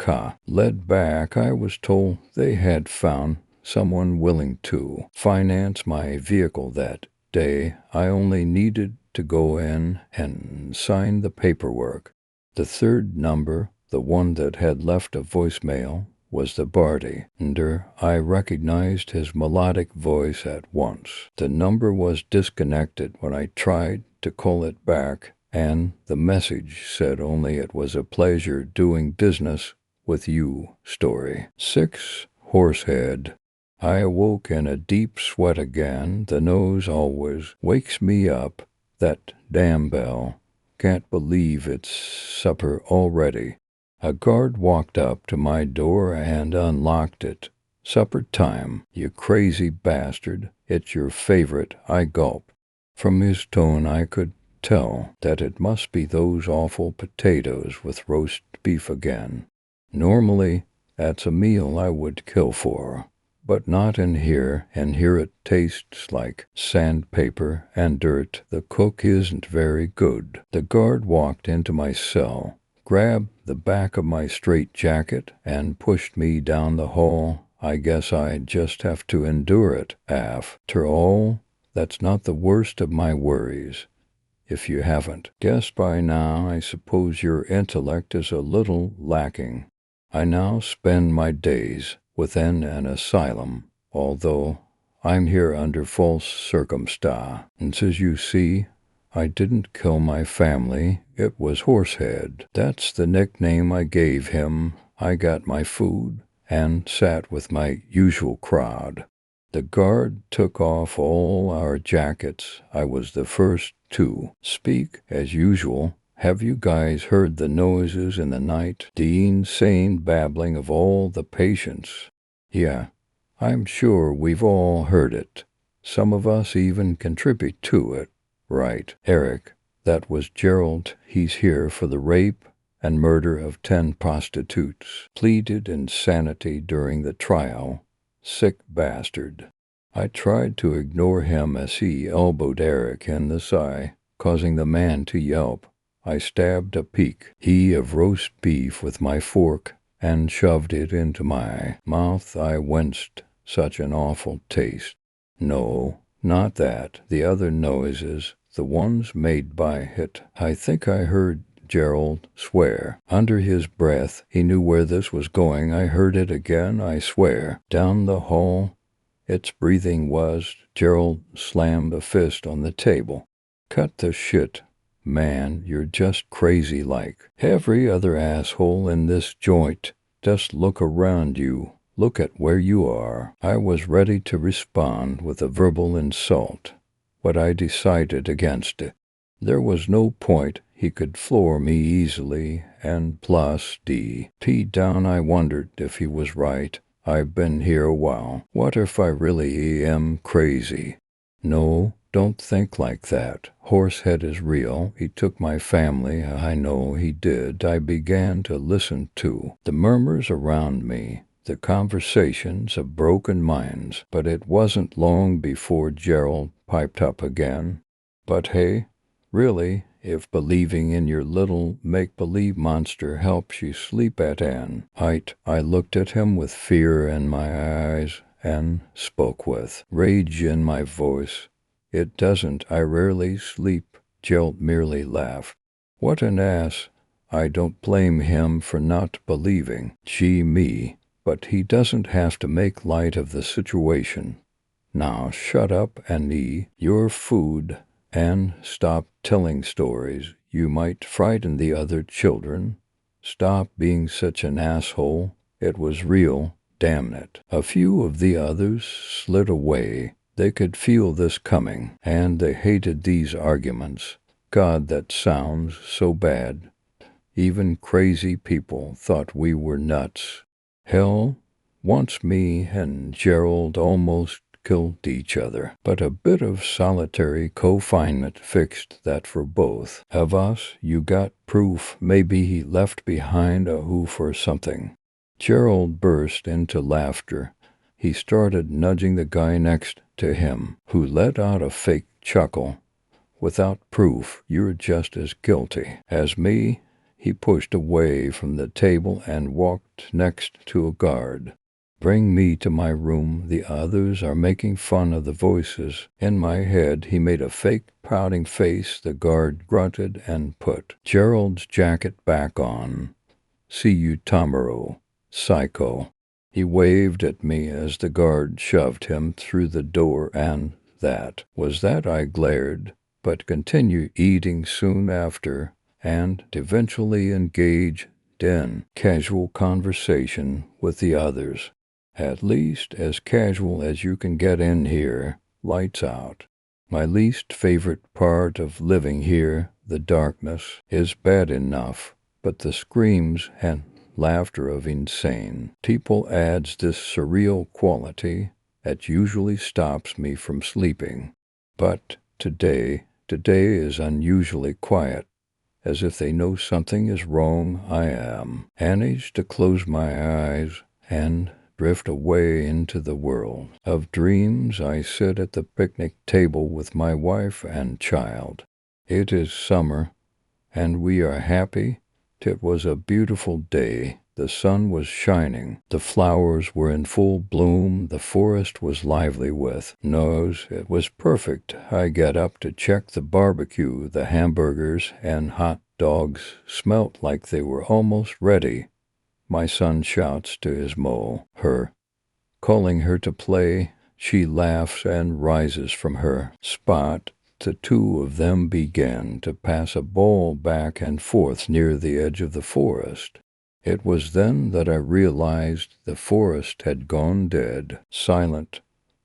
led back, I was told they had found someone willing to finance my vehicle that day. I only needed to go in and sign the paperwork. The 3rd number, the one that had left a voicemail, was the bartender. I recognized his melodic voice at once. The number was disconnected when I tried to call it back, and the message said only it was a pleasure doing business with you. Story 6. Horsehead. I awoke in a deep sweat again. The nose always wakes me up. That damn bell. Can't believe it's supper already. A guard walked up to my door and unlocked it. Supper time, you crazy bastard. It's your favorite. I gulped. From his tone I could tell that it must be those awful potatoes with roast beef again. Normally, that's a meal I would kill for, but not in here, and here it tastes like sandpaper and dirt. The cook isn't very good. The guard walked into my cell, grabbed the back of my straitjacket, and pushed me down the hall. I guess I'd just have to endure it. After all, that's not the worst of my worries. If you haven't guessed by now, I suppose your intellect is a little lacking. I now spend my days within an asylum, although I'm here under false circumstances. You see, I didn't kill my family. It was Horsehead. That's the nickname I gave him. I got my food and sat with my usual crowd. The guard took off all our jackets. I was the first to speak. As usual, have you guys heard the noises in the night? The insane babbling of all the patients? Yeah, I'm sure we've all heard it. Some of us even contribute to it. Right, Eric, that was Gerald. He's here for the rape and murder of 10 prostitutes. Pleaded insanity during the trial. Sick bastard. I tried to ignore him as he elbowed Eric in the side, causing the man to yelp. I stabbed a piece of roast beef with my fork and shoved it into my mouth. I winced. Such an awful taste. No, not that. The other noises, the ones made by it. I think I heard Gerald swear. Under his breath, he knew where this was going. I heard it again, I swear. Down the hall, its breathing was. Gerald slammed a fist on the table. Cut the shit. Man, you're just crazy like every other asshole in this joint. Just look around you. Look at where you are. I was ready to respond with a verbal insult, but I decided against it. There was no point. He could floor me easily, and plus deep down I wondered if he was right. I've been here a while. What if I really am crazy? No, don't think like that. Horsehead is real. He took my family. I know he did. I began to listen to the murmurs around me, the conversations of broken minds, but it wasn't long before Gerald piped up again. But hey, really, if believing in your little make-believe monster helps you sleep at night. I looked at him with fear in my eyes and spoke with rage in my voice. It doesn't. I rarely sleep. Gerald merely laughed. What an ass. I don't blame him for not believing. Gee me. But he doesn't have to make light of the situation. Now shut up and eat your food and stop telling stories. You might frighten the other children. Stop being such an asshole. It was real, damn it. A few of the others slid away. They could feel this coming, and they hated these arguments. God, that sounds so bad. Even crazy people thought we were nuts. Hell, once me and Gerald almost killed each other, but a bit of solitary confinement fixed that for both of us. You got proof maybe he left behind a hoof or something." Gerald burst into laughter. He started nudging the guy next to him, who let out a fake chuckle. "Without proof, you're just as guilty as me." He pushed away from the table and walked next to a guard. "Bring me to my room. The others are making fun of the voices in my head." He made a fake pouting face. The guard grunted and put Gerald's jacket back on. "See you tomorrow, psycho." He waved at me as the guard shoved him through the door, and that was that. I glared, but continued eating soon after, and eventually engaged in casual conversation with the others. At least as casual as you can get in here, lights out. My least favorite part of living here, the darkness, is bad enough, but the screams and laughter of insane people adds this surreal quality that usually stops me from sleeping. But today is unusually quiet, as if they know something is wrong. I managed to close my eyes and drift away into the world of dreams. I sit at the picnic table with my wife and child. It is summer, and we are happy. It was a beautiful day. The sun was shining. The flowers were in full bloom. The forest was lively with noise. It was perfect. I get up to check the barbecue. The hamburgers and hot dogs smelt like they were almost ready. My son shouts to his her, calling her to play. She laughs and rises from her spot. The two of them began to pass a ball back and forth near the edge of the forest. It was then that I realized the forest had gone dead, silent,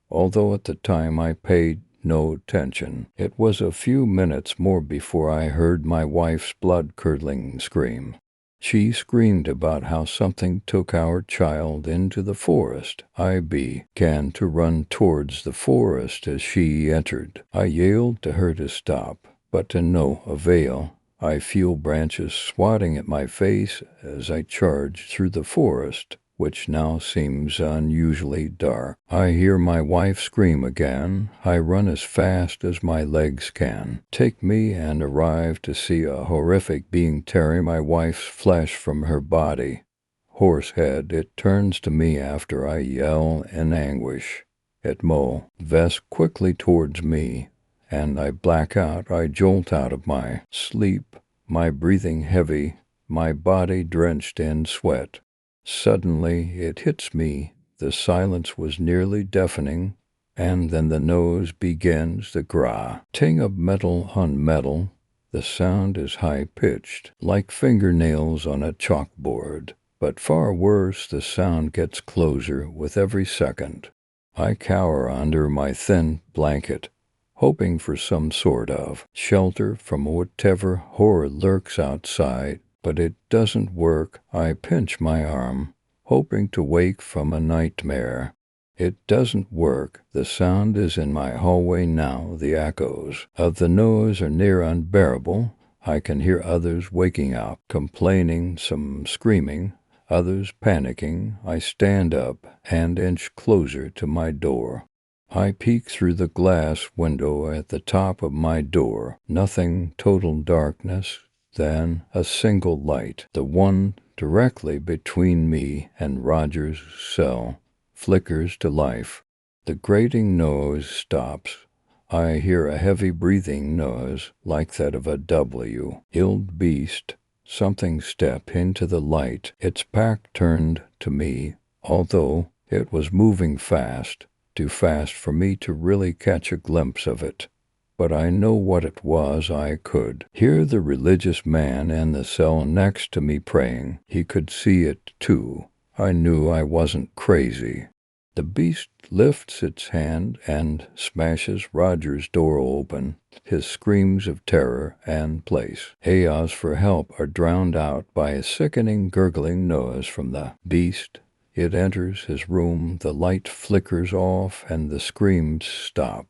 although at the time I paid no attention. It was a few minutes more before I heard my wife's blood-curdling scream. She screamed about how something took our child into the forest. I began to run towards the forest as she entered. I yelled to her to stop, but to no avail. I feel branches swatting at my face as I charge through the forest, which now seems unusually dark. I hear my wife scream again. I run as fast as my legs can take me and arrive to see a horrific being tearing my wife's flesh from her body. Horsehead, it turns to me after I yell in anguish. It moves quickly towards me, and I black out. I jolt out of my sleep, my breathing heavy, my body drenched in sweat. Suddenly it hits me. The silence was nearly deafening, and then the nose begins the grating of metal on metal. The sound is high-pitched, like fingernails on a chalkboard, but far worse, the sound gets closer with every second. I cower under my thin blanket, hoping for some sort of shelter from whatever horror lurks outside. But it doesn't work. I pinch my arm, hoping to wake from a nightmare. It doesn't work. The sound is in my hallway now. The echoes of the noise are near unbearable. I can hear others waking up, complaining, some screaming, others panicking. I stand up and inch closer to my door. I peek through the glass window at the top of my door. Nothing, total darkness. Then a single light, the one directly between me and Roger's cell, flickers to life. The grating noise stops. I hear a heavy breathing noise like that of a wild beast. Something step into the light. Its back turned to me, although it was moving fast, too fast for me to really catch a glimpse of it. But I know what it was. I could hear the religious man in the cell next to me praying. He could see it, too. I knew I wasn't crazy. The beast lifts its hand and smashes Roger's door open. His screams of terror and pleas for help are drowned out by a sickening gurgling noise from the beast. It enters his room, the light flickers off, and the screams stop.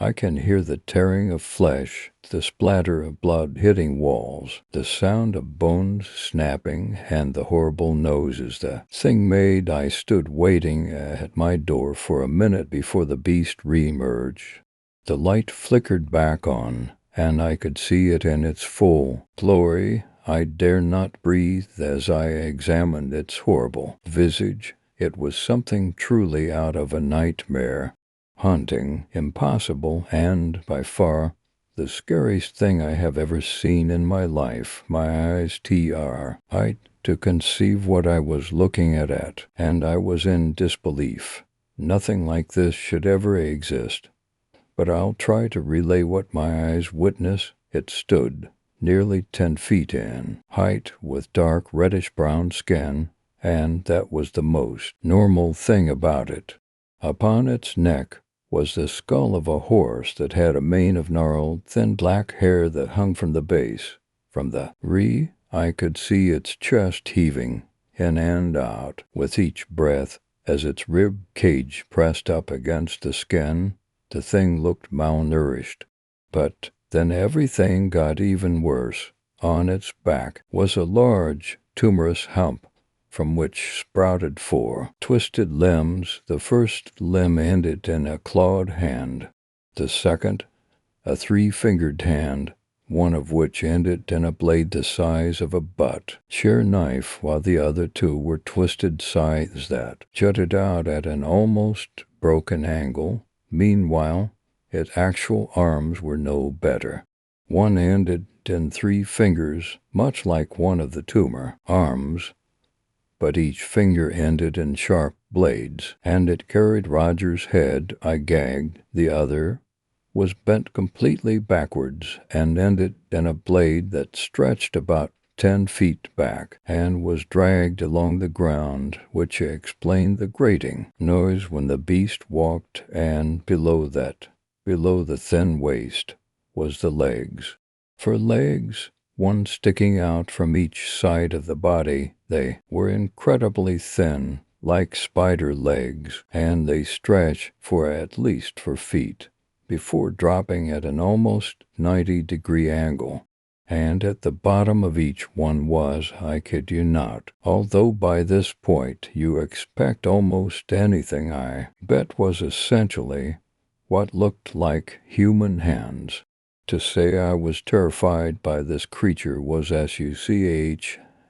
I can hear the tearing of flesh, the splatter of blood hitting walls, the sound of bones snapping, and the horrible noises. The thing made. I stood waiting at my door for a minute before the beast re-emerged. The light flickered back on, and I could see it in its full glory. I dare not breathe as I examined its horrible visage. It was something truly out of a nightmare. Haunting, impossible, and, by far, the scariest thing I have ever seen in my life. My eyes I to conceive what I was looking at, and I was in disbelief. Nothing like this should ever exist. But I'll try to relay what my eyes witnessed. It stood, nearly 10 feet in height, with dark reddish-brown skin, and that was the most normal thing about it. Upon its neck was the skull of a horse that had a mane of gnarled, thin black hair that hung from the base. From the I could see its chest heaving in and out with each breath as its rib cage pressed up against the skin. The thing looked malnourished. But then everything got even worse. On its back was a large, tumorous hump from which sprouted 4 twisted limbs. The first limb ended in a clawed hand, the second a 3-fingered hand, one of which ended in a blade the size of a butt-shear knife, while the other 2 were twisted scythes that jutted out at an almost broken angle. Meanwhile, its actual arms were no better. One ended in 3 fingers, much like one of the tumor arms, but each finger ended in sharp blades, and it carried Roger's head. I gagged. The other was bent completely backwards and ended in a blade that stretched about 10 feet back and was dragged along the ground, which explained the grating noise when the beast walked, and below the thin waist, was the legs. For legs, one sticking out from each side of the body, they were incredibly thin, like spider legs, and they stretched for at least 4 feet, before dropping at an almost 90-degree angle. And at the bottom of each one was, I kid you not, although by this point you expect almost anything, I bet was essentially what looked like human hands. To say I was terrified by this creature was, as you see,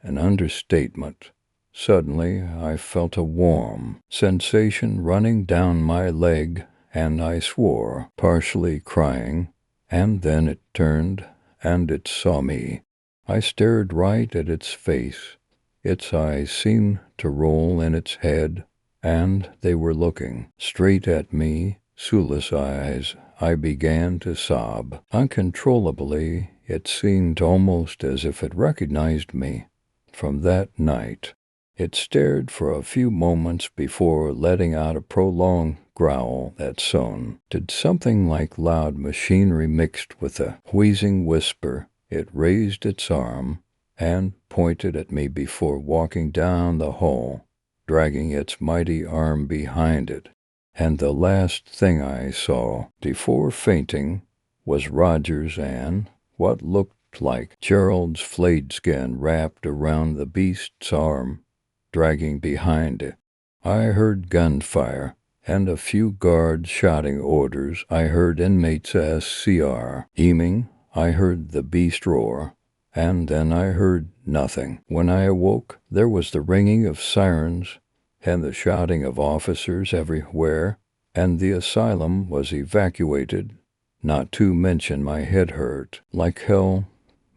an understatement. Suddenly I felt a warm sensation running down my leg, and I swore, partially crying, and then it turned, and it saw me. I stared right at its face. Its eyes seemed to roll in its head, and they were looking straight at me, soulless eyes. I began to sob uncontrollably. It seemed almost as if it recognized me from that night. It stared for a few moments before letting out a prolonged growl that sounded something like loud machinery mixed with a wheezing whisper. It raised its arm and pointed at me before walking down the hall, dragging its mighty arm behind it. And the last thing I saw before fainting was Roger's and what looked like Gerald's flayed skin wrapped around the beast's arm, dragging behind it. I heard gunfire and a few guards shouting orders. I heard inmates SCR aiming. I heard the beast roar, and then I heard nothing. When I awoke, there was the ringing of sirens and the shouting of officers everywhere, and the asylum was evacuated, not to mention my head hurt like hell.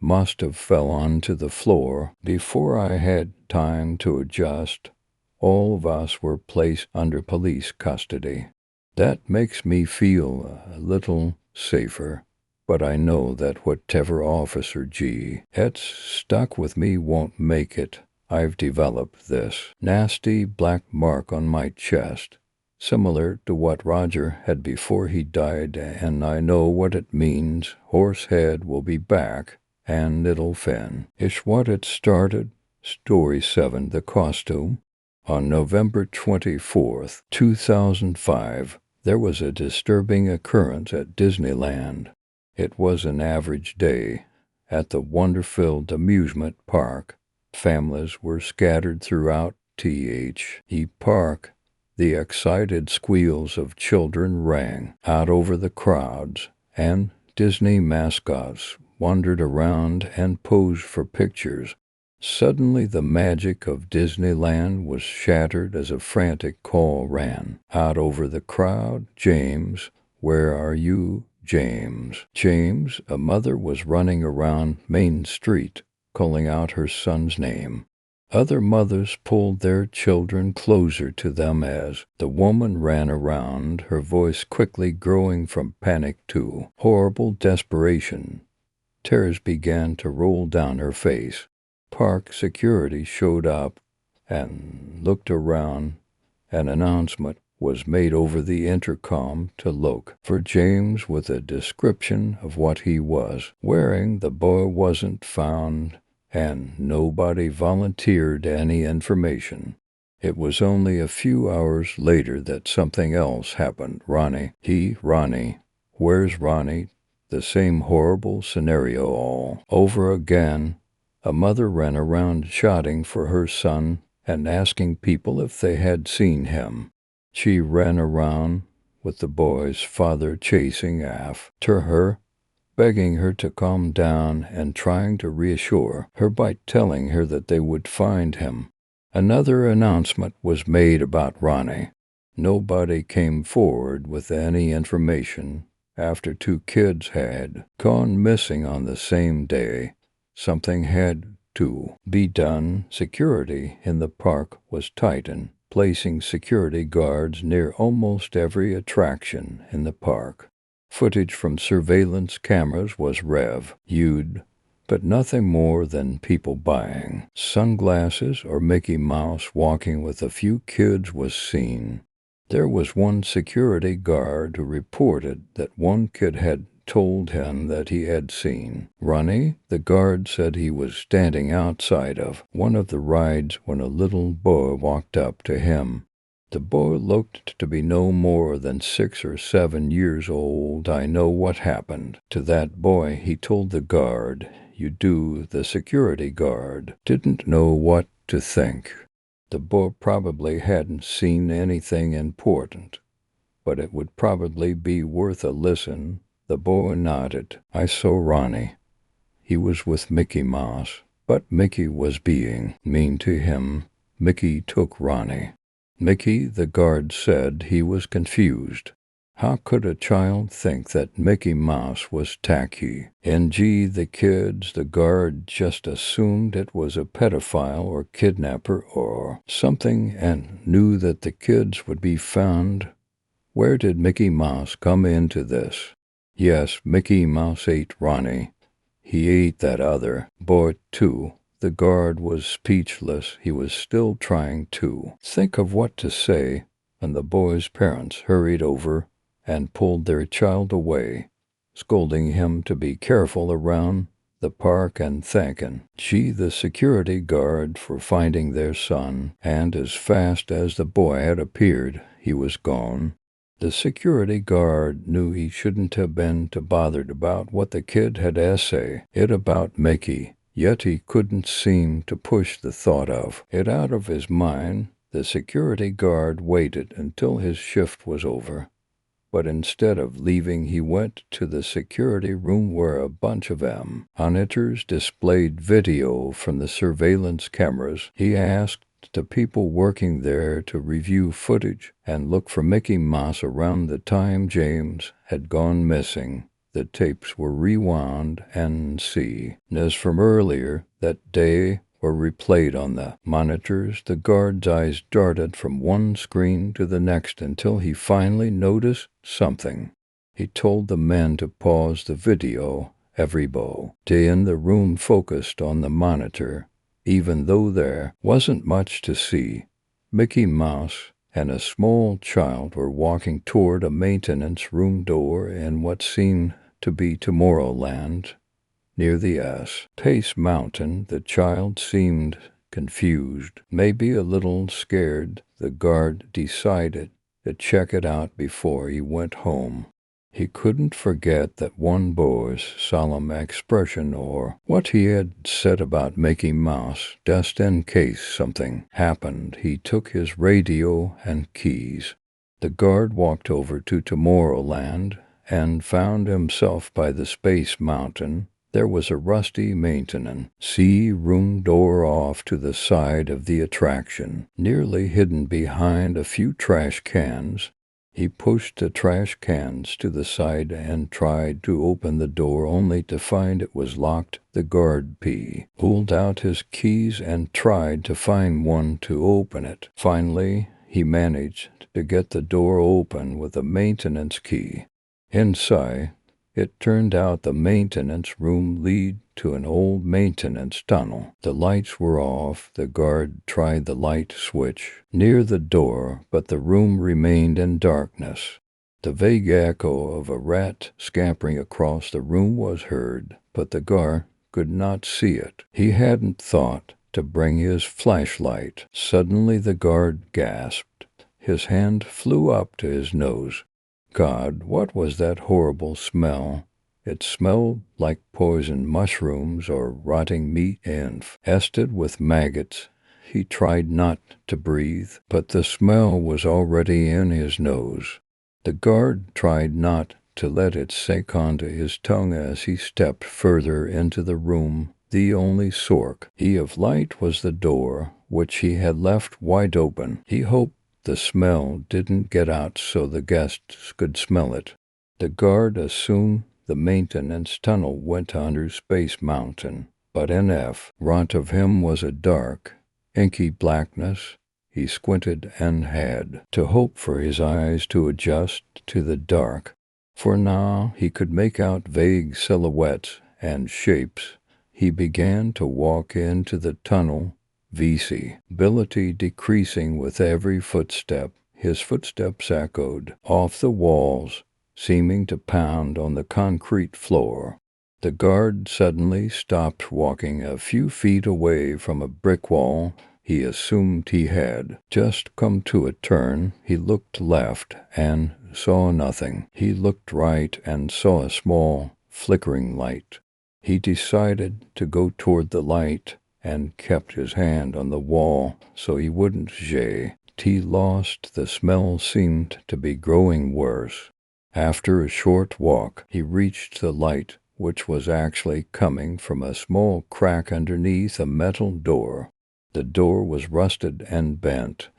Must have fell onto the floor before I had time to adjust. All of us were placed under police custody. That makes me feel a little safer, but I know that whatever Officer G has stuck with me won't make it. I've developed this nasty black mark on my chest, similar to what Roger had before he died, and I know what it means. Horsehead will be back, and it'll fin. It's what it started. Story 7, The Costume. On November 24th, 2005, there was a disturbing occurrence at Disneyland. It was an average day at the wonder-filled amusement park. Families were scattered throughout the park. The excited squeals of children rang out over the crowds, and Disney mascots wandered around and posed for pictures. Suddenly the magic of Disneyland was shattered as a frantic call ran out over the crowd. "James, where are you, James?" James, a mother, was running around Main Street, calling out her son's name. Other mothers pulled their children closer to them as the woman ran around, her voice quickly growing from panic to horrible desperation. Tears began to roll down her face. Park security showed up and looked around. An announcement was made over the intercom to look for James with a description of what he was wearing. The boy wasn't found, and nobody volunteered any information. It was only a few hours later that something else happened. Ronnie. Where's Ronnie? The same horrible scenario all over again. A mother ran around shouting for her son and asking people if they had seen him. She ran around with the boy's father chasing after her, begging her to calm down and trying to reassure her by telling her that they would find him. Another announcement was made about Ronnie. Nobody came forward with any information after 2 kids had gone missing on the same day. Something had to be done. Security in the park was tightened, placing security guards near almost every attraction in the park. Footage from surveillance cameras was reviewed, but nothing more than people buying sunglasses or Mickey Mouse walking with a few kids was seen. There was one security guard who reported that one kid had told him that he had seen Ronnie. The guard said he was standing outside of one of the rides when a little boy walked up to him. The boy looked to be no more than 6 or 7 years old. "I know what happened to that boy," he told the guard. "You do." The security guard didn't know what to think. The boy probably hadn't seen anything important, but it would probably be worth a listen. The boy nodded. "I saw Ronnie. He was with Mickey Mouse, but Mickey was being mean to him. Mickey took Ronnie." Mickey, the guard said. He was confused. How could a child think that Mickey Mouse was tacky? The kids, the guard just assumed it was a pedophile or kidnapper or something and knew that the kids would be found. Where did Mickey Mouse come into this? Yes, Mickey Mouse ate Ronnie. He ate that other boy too. The guard was speechless. He was still trying to think of what to say, and the boy's parents hurried over and pulled their child away, scolding him to be careful around the park and thanking the security guard for finding their son, and as fast as the boy had appeared, he was gone. The security guard knew he shouldn't have been too bothered about what the kid had essayed about Mickey, yet he couldn't seem to push the thought of it out of his mind. The security guard waited until his shift was over, but instead of leaving, he went to the security room where a bunch of monitors displayed video from the surveillance cameras. He asked the people working there to review footage and look for Mickey Mouse around the time James had gone missing. The tapes were rewound and scenes from earlier that day were replayed on the monitors. The guard's eyes darted from one screen to the next until he finally noticed something. He told the men to pause the video. Everybody in the room focused on the monitor. Even though there wasn't much to see, Mickey Mouse and a small child were walking toward a maintenance room door in what seemed to be Tomorrowland. Near the Space Mountain, the child seemed confused, maybe a little scared, the guard decided to check it out before he went home. He couldn't forget that one boy's solemn expression or what he had said about Mickey Mouse. Just in case something happened, he took his radio and keys. The guard walked over to Tomorrowland and found himself by the Space Mountain. There was a rusty maintenance room door off to the side of the attraction, nearly hidden behind a few trash cans. He pushed the trash cans to the side and tried to open the door, only to find it was locked. The guard pulled out his keys and tried to find one to open it. Finally, he managed to get the door open with a maintenance key. Inside, it turned out the maintenance room led to an old maintenance tunnel. The lights were off. The guard tried the light switch near the door, but the room remained in darkness. The vague echo of a rat scampering across the room was heard, but the guard could not see it. He hadn't thought to bring his flashlight. Suddenly the guard gasped. His hand flew up to his nose. God, what was that horrible smell? It smelled like poisoned mushrooms or rotting meat infested with maggots. He tried not to breathe, but the smell was already in his nose. The guard tried not to let it sink onto his tongue as he stepped further into the room. The only source of light was the door, which he had left wide open. He hoped the smell didn't get out so the guests could smell it. The guard assumed the maintenance tunnel went under Space Mountain, but in front of him was a dark, inky blackness. He squinted and had to hope for his eyes to adjust to the dark, for now he could make out vague silhouettes and shapes. He began to walk into the tunnel, visibility decreasing with every footstep. His footsteps echoed off the walls, seeming to pound on the concrete floor. The guard suddenly stopped walking a few feet away from a brick wall. He assumed he had just come to a turn. He looked left and saw nothing. He looked right and saw a small, flickering light. He decided to go toward the light and kept his hand on the wall so he wouldn't get lost. The smell seemed to be growing worse. After a short walk, he reached the light, which was actually coming from a small crack underneath a metal door. The door was rusted and bent,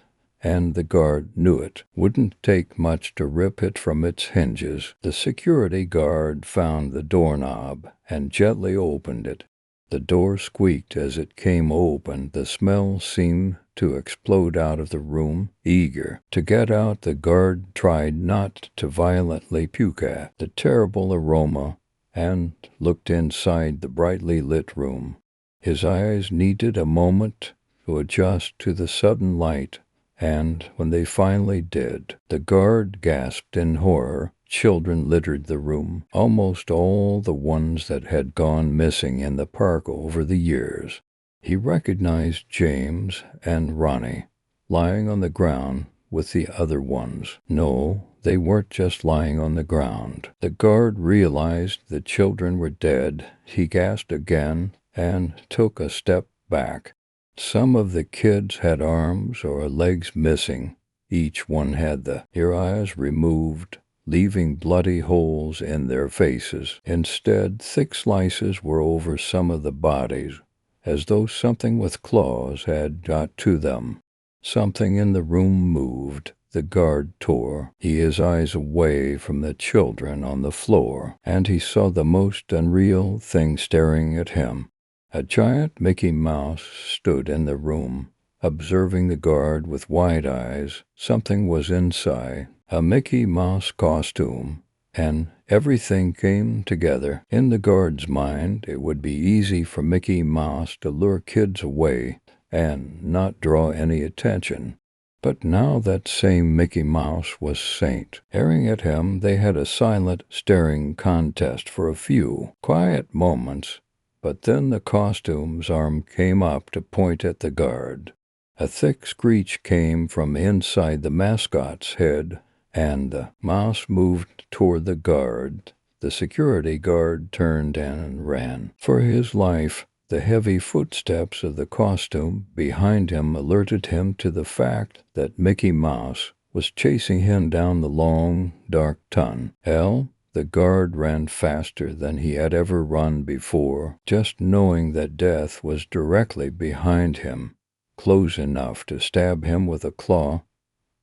and the guard knew it wouldn't take much to rip it from its hinges. The security guard found the doorknob and gently opened it. The door squeaked as it came open. The smell seemed to explode out of the room. Eager to get out, the guard tried not to violently puke at the terrible aroma and looked inside the brightly lit room. His eyes needed a moment to adjust to the sudden light, and when they finally did, the guard gasped in horror. Children littered the room, almost all the ones that had gone missing in the park over the years. He recognized James and Ronnie, lying on the ground with the other ones. No, they weren't just lying on the ground. The guard realized the children were dead. He gasped again and took a step back. Some of the kids had arms or legs missing. Each one had their eyes removed, leaving bloody holes in their faces. Instead, thick slices were over some of the bodies, as though something with claws had got to them. Something in the room moved. The guard tore his eyes away from the children on the floor, and he saw the most unreal thing staring at him. A giant Mickey Mouse stood in the room, observing the guard with wide eyes. Something was inside, a Mickey Mouse costume, and everything came together. In the guard's mind, it would be easy for Mickey Mouse to lure kids away and not draw any attention. But now that same Mickey Mouse was staring at him. They had a silent staring contest for a few quiet moments, But then the costume's arm came up to point at the guard. A thick screech came from inside the mascot's head, and the mouse moved toward the guard. The security guard turned and ran for his life. The heavy footsteps of the costume behind him alerted him to the fact that Mickey Mouse was chasing him down the long, dark tunnel. The guard ran faster than he had ever run before, just knowing that death was directly behind him, close enough to stab him with a claw,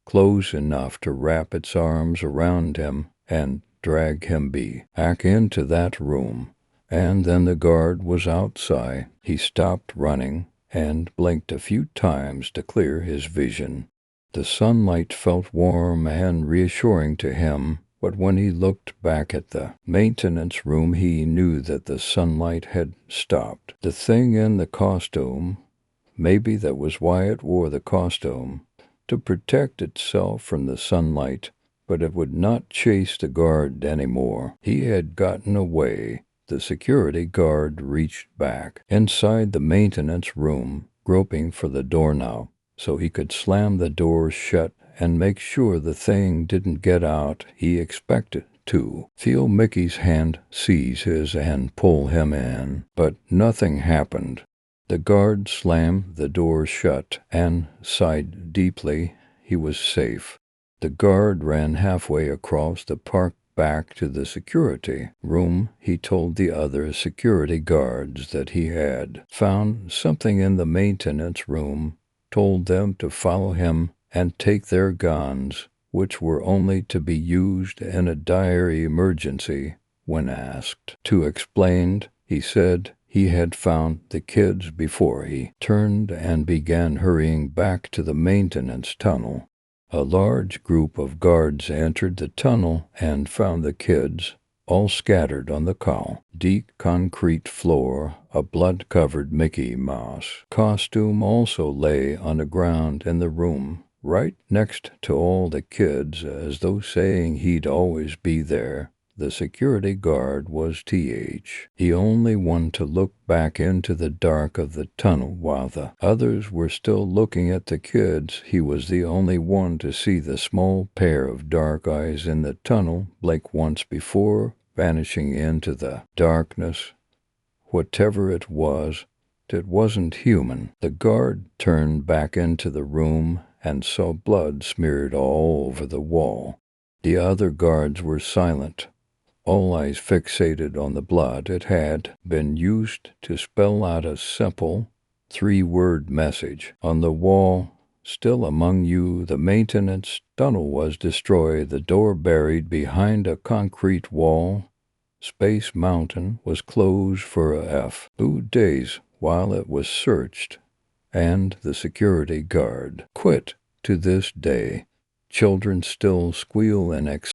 close enough to wrap its arms around him and drag him back into that room. And then the guard was outside. He stopped running and blinked a few times to clear his vision. The sunlight felt warm and reassuring to him, but when he looked back at the maintenance room, he knew that the sunlight had stopped. The thing in the costume, maybe that was why it wore the costume, to protect itself from the sunlight, but it would not chase the guard anymore. He had gotten away. The security guard reached back inside the maintenance room, groping for the doorknob, so he could slam the door shut and make sure the thing didn't get out. He expected to feel Mickey's hand seize his and pull him in, but nothing happened. The guard slammed the door shut and sighed deeply. He was safe. The guard ran halfway across the park back to the security room. He told the other security guards that he had found something in the maintenance room, told them to follow him and take their guns, which were only to be used in a dire emergency. When asked to explain, he said he had found the kids before he turned and began hurrying back to the maintenance tunnel. A large group of guards entered the tunnel and found the kids all scattered on the deep concrete floor. A blood-covered Mickey Mouse costume also lay on the ground in the room, right next to all the kids, as though saying he'd always be there. The security guard was the only one to look back into the dark of the tunnel while the others were still looking at the kids. He was the only one to see the small pair of dark eyes in the tunnel blink once before vanishing into the darkness. Whatever it wasn't human. The guard turned back into the room and saw blood smeared all over the wall. The other guards were silent, all eyes fixated on the blood. It had been used to spell out a simple 3-word message on the wall: "Still among you." The maintenance tunnel was destroyed, the door buried behind a concrete wall. Space Mountain was closed for a few days while it was searched, and the security guard quit. To this day, children still squeal in